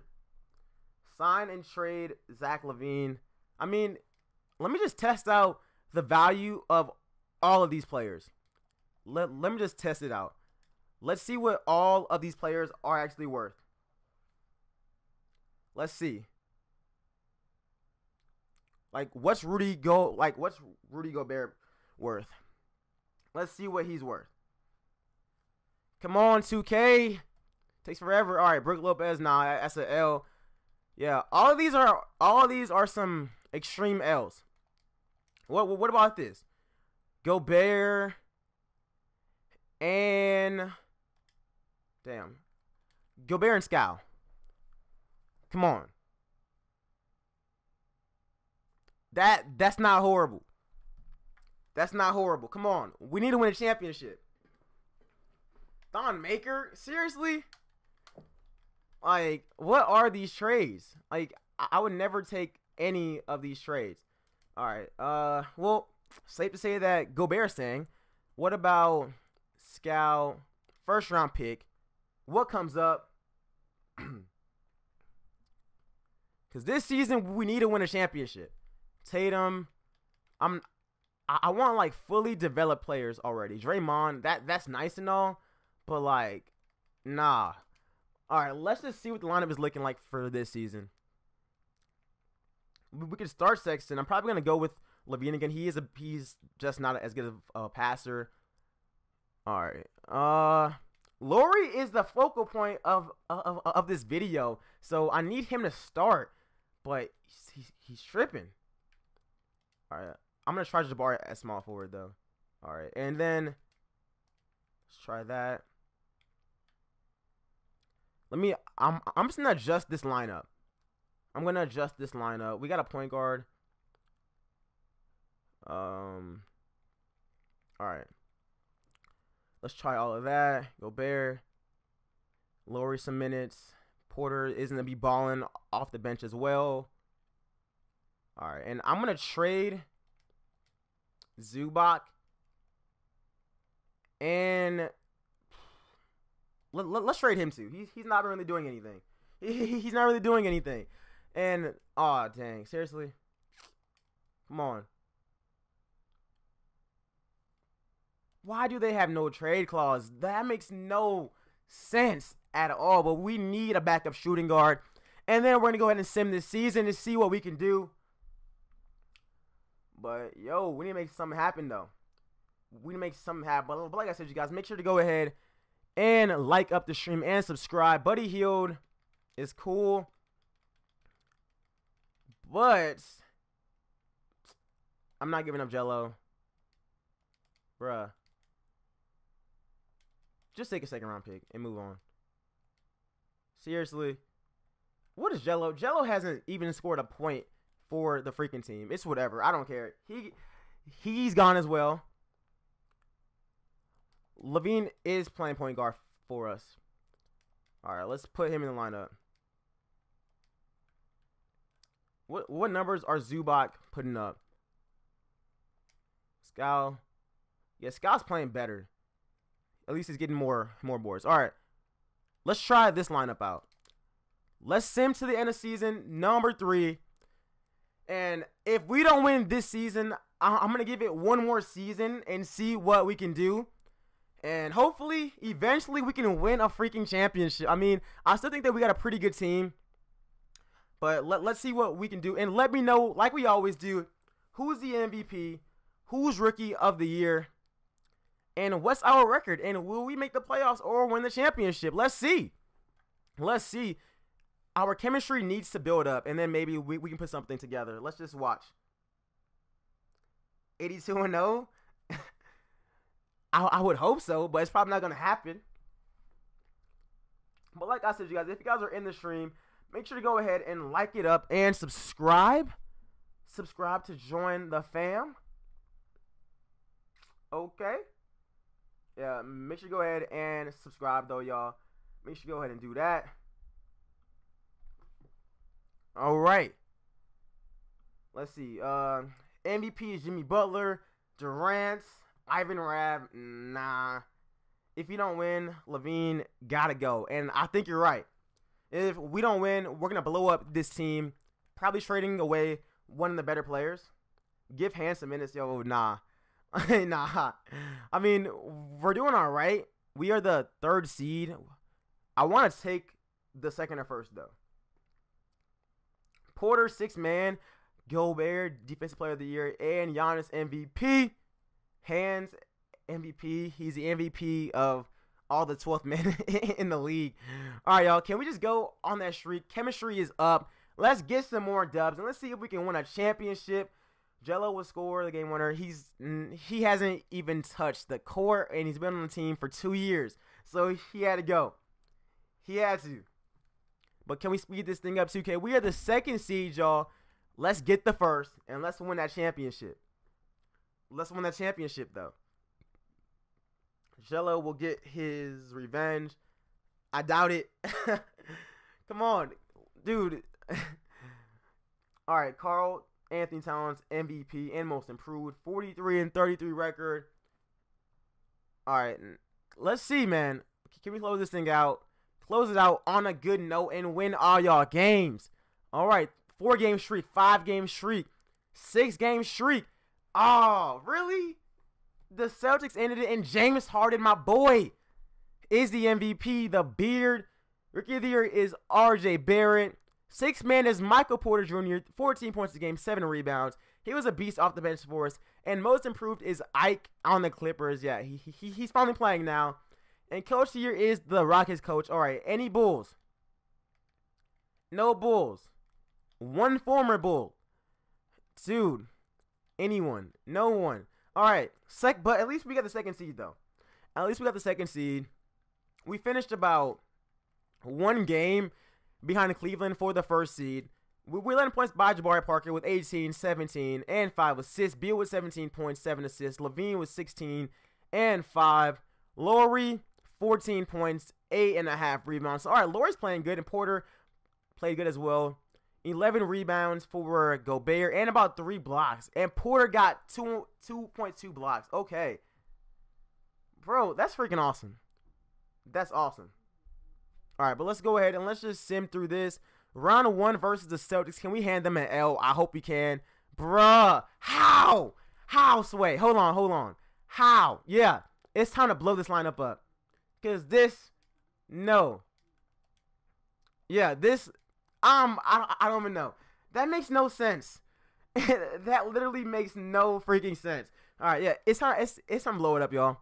Sign and trade Zach Lavine. I mean, let me just test out the value of all of these players. Let me just test it out. Let's see what all of these players are actually worth. Let's see. Like, what's Rudy Gobert worth? Let's see what he's worth. Come on, 2K. Takes forever. All right, Brook Lopez. Nah, that's an L. Yeah, all of these are some extreme L's. What about this? Gobert and Gobert and Scal. Come on. That's not horrible. That's not horrible. Come on. We need to win a championship. Thon Maker? Seriously? Like, what are these trades? Like, I would never take any of these trades. All right. Well, safe to say that Gobert's staying. What about Scal, first round pick? What comes up? Because this season we need to win a championship. Tatum, I want like fully developed players already. Draymond, that's nice and all, but like, nah. All right, let's just see what the lineup is looking like for this season. We could start Sexton. I'm probably gonna go with Lavine again. He's just not as good of a passer. All right. Lauri is the focal point of this video, so I need him to start, but he's tripping. All right, I'm gonna try Jabari at small forward though. All right, and then let's try that. I'm just gonna adjust this lineup. We got a point guard. All right. Let's try all of that. Gobert. Lauri some minutes. Porter is going to be balling off the bench as well. All right. And I'm going to trade Zubac. And let's trade him too. He's not really doing anything. He's not really doing anything. And, aw, dang. Seriously? Come on. Why do they have no trade clause? That makes no sense at all. But we need a backup shooting guard. And then we're going to go ahead and sim this season to see what we can do. But, yo, we need to make something happen, though. We need to make something happen. But like I said, you guys, make sure to go ahead and like up the stream and subscribe. Buddy Hield is cool. But I'm not giving up Jello. Bruh. Just take a second round pick and move on. Seriously. What is Jello? Jello hasn't even scored a point for the freaking team. It's whatever. I don't care. He's gone as well. Lavine is playing point guard for us. All right, let's put him in the lineup. What numbers are Zubac putting up? Scal. Yeah, Scal's playing better. At least he's getting more boards. All right. Let's try this lineup out. Let's sim to the end of season number 3. And if we don't win this season, I'm going to give it one more season and see what we can do. And hopefully, eventually, we can win a freaking championship. I mean, I still think that we got a pretty good team. But let's see what we can do. And let me know, like we always do, who's the MVP, who's Rookie of the Year, and what's our record. And will we make the playoffs or win the championship? Let's see. Let's see. Our chemistry needs to build up, and then maybe we can put something together. Let's just watch. 82-0? I would hope so, but it's probably not going to happen. But like I said, you guys, if you guys are in the stream, make sure to go ahead and like it up and subscribe. Subscribe to join the fam. Okay. Yeah, make sure you go ahead and subscribe, though, y'all. Make sure you go ahead and do that. All right. Let's see. MVP is Jimmy Butler. Durant. Ivan Rabb. Nah. If you don't win, Lavine gotta go. And I think you're right. If we don't win, we're going to blow up this team. Probably trading away one of the better players. Give Hands some minutes, yo. Nah. Nah. I mean, we're doing all right. We are the 3rd seed. I want to take the 2nd or 1st, though. Porter, 6th man. Gobert, Defensive Player of the Year. And Giannis, MVP. Hands, MVP. He's the MVP of all the 12th men in the league. All right, y'all. Can we just go on that streak? Chemistry is up. Let's get some more dubs, and let's see if we can win a championship. Jello will score the game winner. He hasn't even touched the court, and he's been on the team for 2 years. So he had to go. He had to. But can we speed this thing up, 2K? We are the 2nd seed, y'all. Let's get the 1st, and let's win that championship. Let's win that championship, though. Jello will get his revenge. I doubt it. Come on, dude. All right, Carl Anthony Towns, MVP and most improved. 43-33 record. All right, let's see, man. Can we close this thing out? Close it out on a good note and win all y'all games. All right, 4-game streak, 5-game streak, 6-game streak. Oh, really? The Celtics ended it, and James Harden, my boy, is the MVP. The beard. Rookie of the Year is R.J. Barrett. 6th man is Michael Porter Jr., 14 points a game, 7 rebounds. He was a beast off the bench for us. And most improved is Ike on the Clippers. Yeah, he's finally playing now. And Coach of the Year is the Rockets coach. All right, any Bulls? No Bulls. 1 former Bull. Dude, anyone? No one. All right, but at least we got the 2nd seed, though. At least we got the 2nd seed. We finished about 1 game behind Cleveland for the 1st seed. We led in points by Jabari Parker with 18, 17, and 5 assists. Beal with 17 points, 7 assists. Lavine with 16 and 5. Lauri, 14 points, 8.5 rebounds. So, all right, Lauri's playing good, and Porter played good as well. 11 rebounds for Gobert and about 3 blocks. And Porter got 2.2 blocks. Okay. Bro, that's freaking awesome. That's awesome. All right, but let's go ahead and let's just sim through this. Round 1 versus the Celtics. Can we hand them an L? I hope we can. Bruh. How? How, Sway? Hold on. How? Yeah. It's time to blow this lineup up. Because this, no. Yeah, this, I don't even know. That makes no sense. That literally makes no freaking sense. All right, yeah, it's time to blow it up, y'all.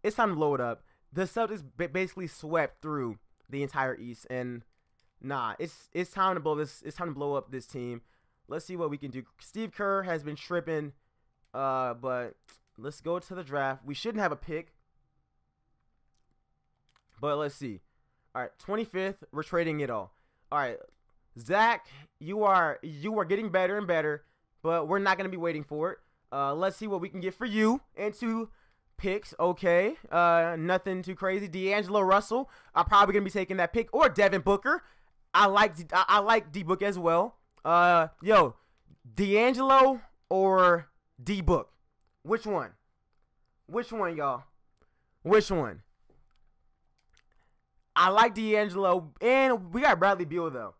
It's time to blow it up. The Celtics basically swept through the entire East, and nah, it's time to blow this. It's time to blow up this team. Let's see what we can do. Steve Kerr has been tripping, but let's go to the draft. We shouldn't have a pick, but let's see. All right, 25th. We're trading it all. All right, Zach, you are getting better and better, but we're not gonna be waiting for it. Let's see what we can get for you and 2 picks. Okay, nothing too crazy. D'Angelo Russell, I'm probably gonna be taking that pick, or Devin Booker. I like D Book as well. Yo, D'Angelo or D Book? Which one? Which one, y'all? Which one? I like D'Angelo, and we got Bradley Beal, though.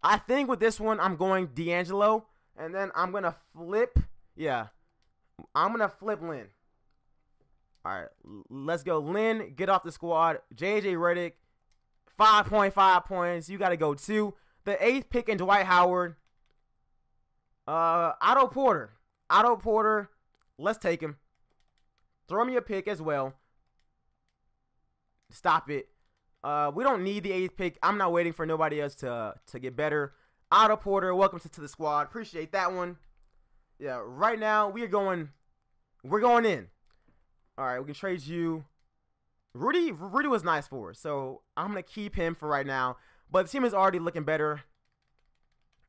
I think with this one, I'm going D'Angelo, and then I'm going to flip. Yeah, I'm going to flip Lynn. All right, let's go. Lynn, get off the squad. J.J. Redick, 5.5 points. You got to go 2. The 8th pick in Dwight Howard. Otto Porter. Let's take him. Throw me a pick as well. Stop it. We don't need the 8th pick. I'm not waiting for nobody else to get better. Otto Porter, welcome to the squad. Appreciate that one. Yeah, right now we're going in. All right, we can trade you. Rudy was nice for us, so I'm gonna keep him for right now. But the team is already looking better.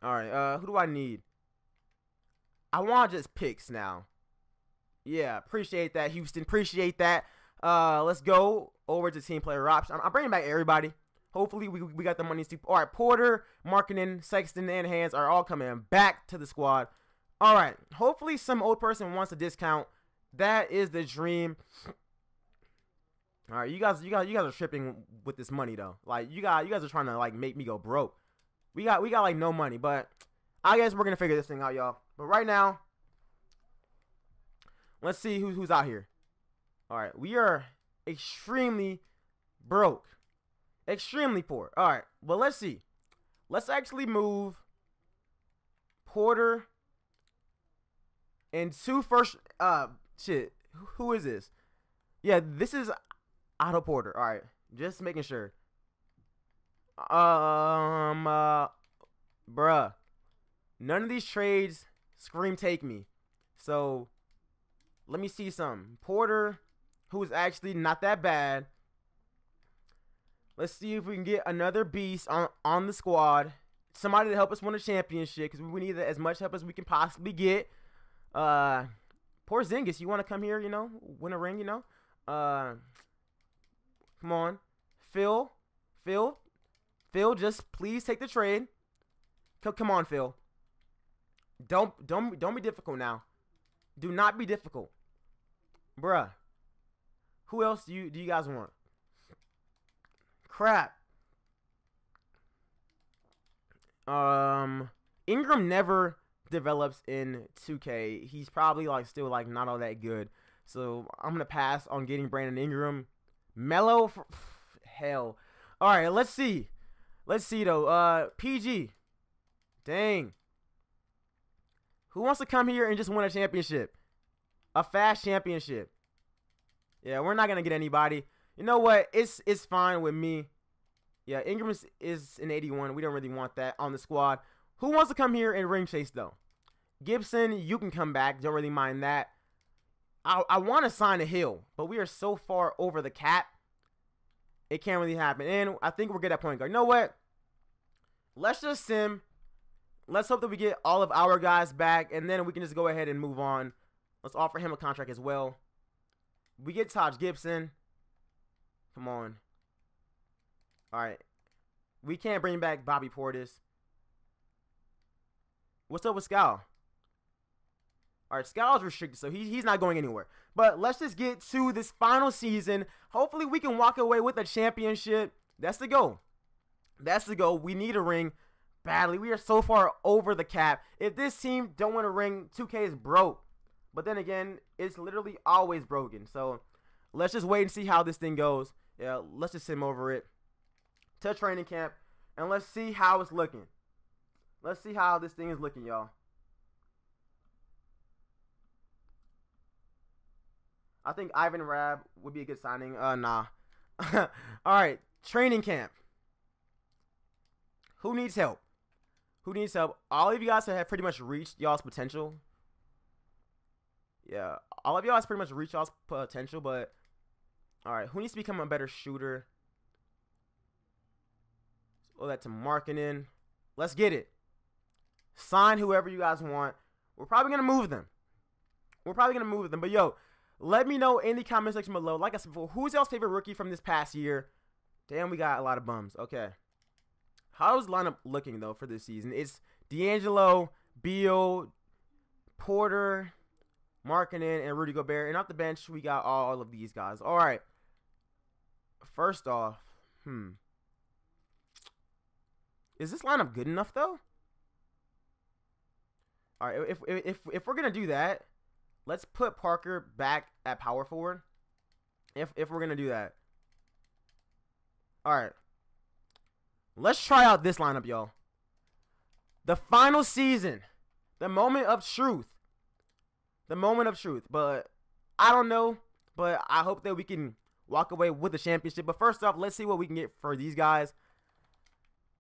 All right, who do I need? I want just picks now. Yeah, appreciate that, Houston. Appreciate that. Let's go over to team player option. I'm bringing back everybody. Hopefully, we got the money to. All right, Porter, Markkanen, Sexton, and Hands are all coming back to the squad. All right, hopefully some old person wants a discount. That is the dream. All right, you guys are tripping with this money though. Like you guys are trying to like make me go broke. We got like no money, but I guess we're gonna figure this thing out, y'all. But right now, Let's see who's out here. All right, we are extremely broke. Extremely poor. All right, well, let's see. Let's actually move Porter and 2 first. Shit. Who is this? Yeah, this is Otto Porter. All right, just making sure. Bruh. None of these trades scream take me. So, let me see some. Porter, who is actually not that bad. Let's see if we can get another beast on the squad. Somebody to help us win a championship, because we need as much help as we can possibly get. Porzingis, you want to come here, win a ring, Come on. Phil, just please take the trade. Come on, Phil. Don't be difficult now. Do not be difficult. Bruh. Who else do you guys want? Crap. Ingram never develops in 2K. He's probably still not all that good. So I'm gonna pass on getting Brandon Ingram. Melo, hell. All right, let's see. Let's see though. PG. Dang. Who wants to come here and just win a championship? A fast championship. Yeah, we're not gonna get anybody. You know what? It's fine with me. Yeah, Ingram is an 81. We don't really want that on the squad. Who wants to come here and ring chase though? Gibson, you can come back. Don't really mind that. I want to sign a Hill, but we are so far over the cap. It can't really happen. And I think we're good at point guard. You know what? Let's just sim. Let's hope that we get all of our guys back, and then we can just go ahead and move on. Let's offer him a contract as well. We get Taj Gibson. Come on. All right. We can't bring back Bobby Portis. What's up with Scal? All right, Scal's restricted, so he's not going anywhere. But let's just get to this final season. Hopefully, we can walk away with a championship. That's the goal. That's the goal. We need a ring badly. We are so far over the cap. If this team don't win a ring, 2K is broke. But then again, it's literally always broken. So let's just wait and see how this thing goes. Yeah, let's just sim over it to training camp, and let's see how it's looking. Let's see how this thing is looking, y'all. I think Ivan Rabb would be a good signing. Nah. All right, training camp. Who needs help? Who needs help? All of you guys have pretty much reached y'all's potential. Yeah, all of y'all has pretty much reached y'all's potential, but all right, who needs to become a better shooter? Oh, that to Markkanen. Let's get it. Sign whoever you guys want. We're probably going to move them. But, yo, let me know in the comment section below. Like I said before, who's y'all's favorite rookie from this past year? Damn, we got a lot of bums. Okay. How's the lineup looking, though, for this season? It's D'Angelo, Beal, Porter, Markkanen, and Rudy Gobert. And off the bench, we got all of these guys. All right. First off, is this lineup good enough, though? All right, if we're going to do that, let's put Parker back at power forward. If we're going to do that. All right. Let's try out this lineup, y'all. The final season. The moment of truth. But I don't know. But I hope that we can walk away with a championship. But first off, let's see what we can get for these guys.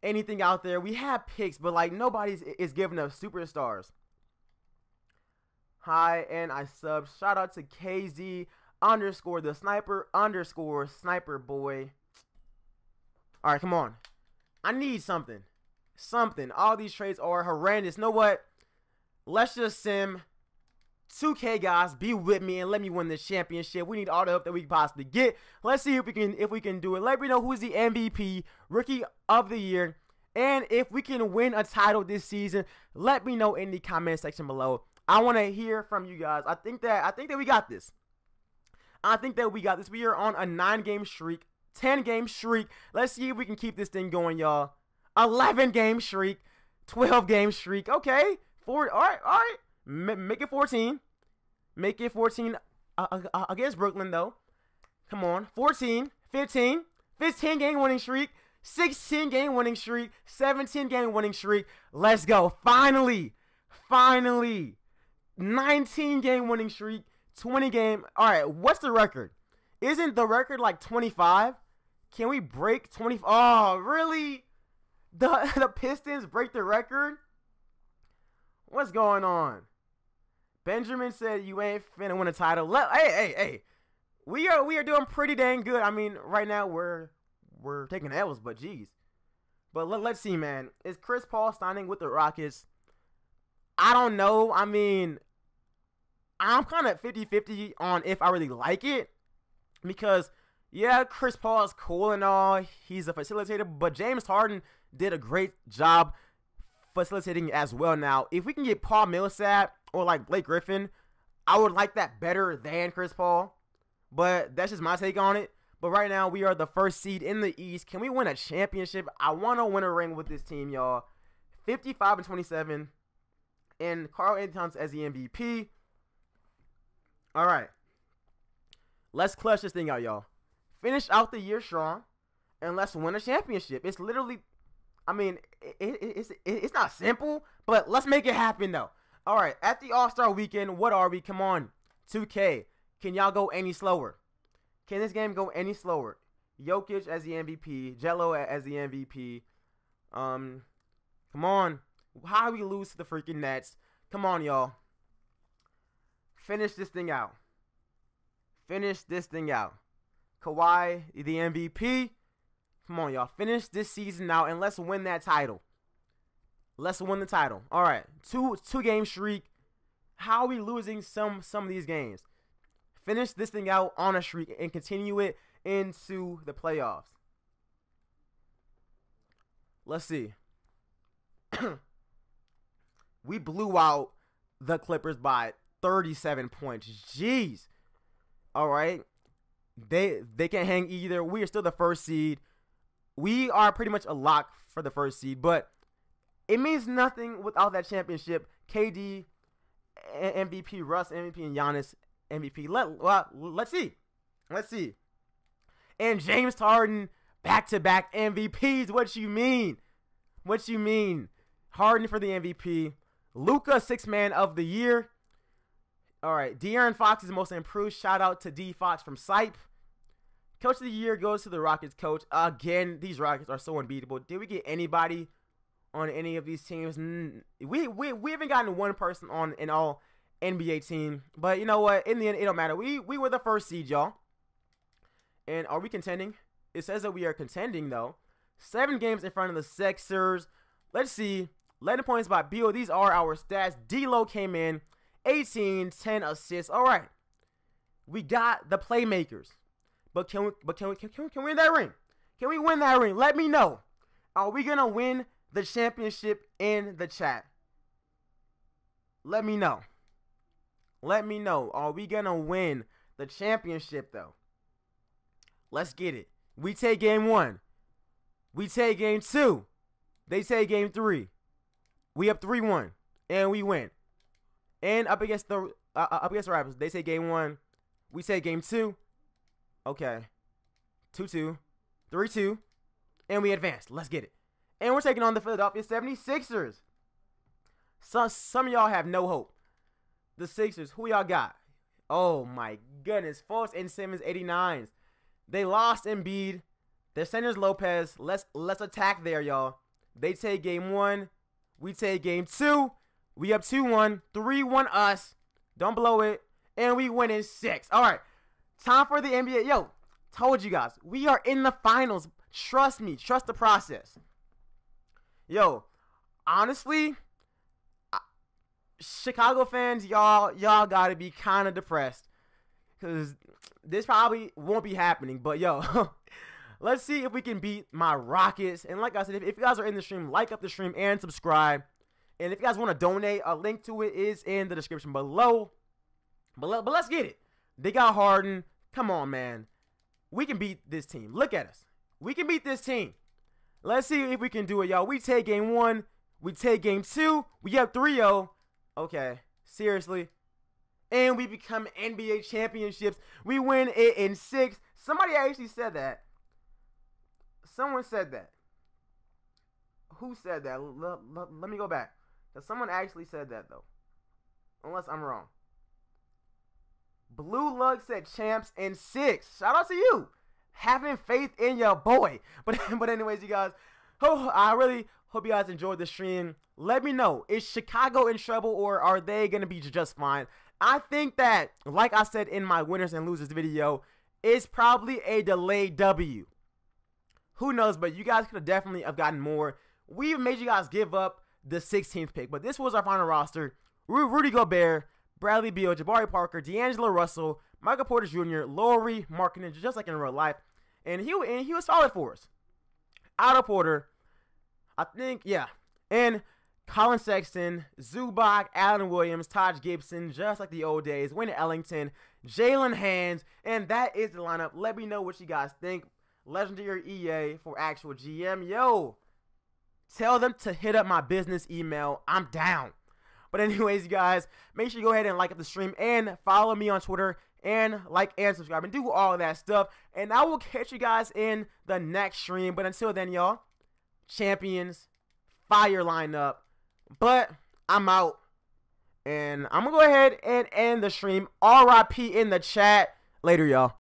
Anything out there. We have picks, but nobody is giving us superstars. Hi, and I sub. Shout out to KZ _ the sniper _ sniper boy. All right, come on. I need something. All these trades are horrendous. Know what? Let's just sim. 2K guys, be with me and let me win this championship. We need all the help that we can possibly get. Let's see if we can do it. Let me know who's the MVP, Rookie of the Year, and if we can win a title this season. Let me know in the comment section below. I want to hear from you guys. I think that we got this. We are on a 9-game streak, 10-game streak. Let's see if we can keep this thing going, y'all. 11-game streak, 12-game streak. Okay, 4. All right. Make it 14. Make it 14 against Brooklyn, though. Come on. 14, 15, 15 game winning streak, 16 game winning streak, 17 game winning streak. Let's go. Finally. 19 game winning streak, 20 game. All right, what's the record? Isn't the record like 25? Can we break 20? Oh, really? The Pistons break the record? What's going on? Benjamin said you ain't finna win a title. Hey. We are doing pretty dang good. I mean, right now we're taking L's, but geez. But let's see, man. Is Chris Paul signing with the Rockets? I don't know. I mean, I'm kind of 50-50 on if I really like it. Because, yeah, Chris Paul is cool and all. He's a facilitator. But James Harden did a great job facilitating as well. Now, if we can get Paul Millsap or like Blake Griffin, I would like that better than Chris Paul. But that's just my take on it. But right now, we are the first seed in the East. Can we win a championship? I want to win a ring with this team, y'all. 55-27. And Karl Anthony Towns as the MVP. All right. Let's clutch this thing out, y'all. Finish out the year strong. And let's win a championship. It's literally, I mean, it's not simple. But let's make it happen, though. All right. At the All-Star Weekend, what are we? Come on. 2K. Can y'all go any slower? Can this game go any slower? Jokic as the MVP. Jello as the MVP. Come on. How do we lose to the freaking Nets? Come on, y'all. Finish this thing out. Kawhi, the MVP. Come on, y'all. Finish this season out and let's win that title. Let's win the title. All right. Two game streak. How are we losing some of these games? Finish this thing out on a streak and continue it into the playoffs. Let's see. We blew out the Clippers by 37 points. Jeez. All right. They can't hang either. We are still the first seed. We are pretty much a lock for the first seed, but it means nothing without that championship. KD, MVP, Russ, MVP, and Giannis, MVP. Let's see. And James Harden, back-to-back MVPs. What you mean? Harden for the MVP. Luka, sixth man of the year. All right. De'Aaron Fox is the most improved. Shout out to D Fox from Sipe. Coach of the year goes to the Rockets coach. Again, these Rockets are so unbeatable. Did we get anybody on any of these teams? We haven't gotten one person on an all NBA team. But you know what? In the end, it don't matter. We were the first seed, y'all. And are we contending? It says that we are contending, though. 7 games in front of the Sixers. Let's see. 11 points by Beal. These are our stats. D-Lo came in. 18, 10 assists. All right. We got the playmakers. But can we win that ring? Can we win that ring? Let me know. Are we going to win the championship in the chat? Let me know. Are we going to win the championship, though? Let's get it. We take game 1. We take game 2. They take game 3. We up 3-1. And we win. And up against the Raptors, they take game 1. We take game 2. Okay. 2-2. 3-2. And we advance. Let's get it. And we're taking on the Philadelphia 76ers. Some of y'all have no hope. The Sixers, who y'all got? Oh, my goodness. Fultz and Simmons, 89s. They lost Embiid. Their center's Lopez. Let's attack there, y'all. They take game 1. We take game 2. We up 2-1. 3-1 us. Don't blow it. And we win in 6. All right. Time for the NBA. Yo, told you guys. We are in the finals. Trust me. Trust the process. Yo, honestly, Chicago fans, y'all gotta be kind of depressed. Because this probably won't be happening. But, yo, let's see if we can beat my Rockets. And like I said, if you guys are in the stream, like up the stream and subscribe. And if you guys want to donate, a link to it is in the description below. But let's get it. They got Harden. Come on, man. We can beat this team. Look at us. We can beat this team. Let's see if we can do it, y'all. We take game 1. We take game 2. We have 3-0. Okay. Seriously. and we become NBA championships. We win it in 6. Somebody actually said that. Someone said that. Who said that? Let me go back. Because someone actually said that, though. Unless I'm wrong. Blue Lug said champs in 6. Shout out to you. Having faith in your boy. But anyways, you guys. I really hope you guys enjoyed the stream. Let me know. Is Chicago in trouble or are they going to be just fine? I think that, like I said in my winners and losers video, it's probably a delayed W. Who knows, but you guys could have definitely have gotten more. We made you guys give up the 16th pick, but this was our final roster. Rudy Gobert, Bradley Beal, Jabari Parker, D'Angelo Russell, Michael Porter Jr., Lauri, Markkanen, just like in real life. And he was solid for us. Otto Porter, I think, yeah. And Colin Sexton, Zubac, Allen Williams, Taj Gibson, just like the old days. Wayne Ellington, Jalen Hands, and that is the lineup. Let me know what you guys think. Legendary EA for actual GM. Yo, tell them to hit up my business email. I'm down. But anyways, you guys, make sure you go ahead and like up the stream and follow me on Twitter and like and subscribe and do all of that stuff. And I will catch you guys in the next stream. But until then, y'all, champions, fire lineup. But I'm out. And I'm going to go ahead and end the stream. RIP in the chat. Later, y'all.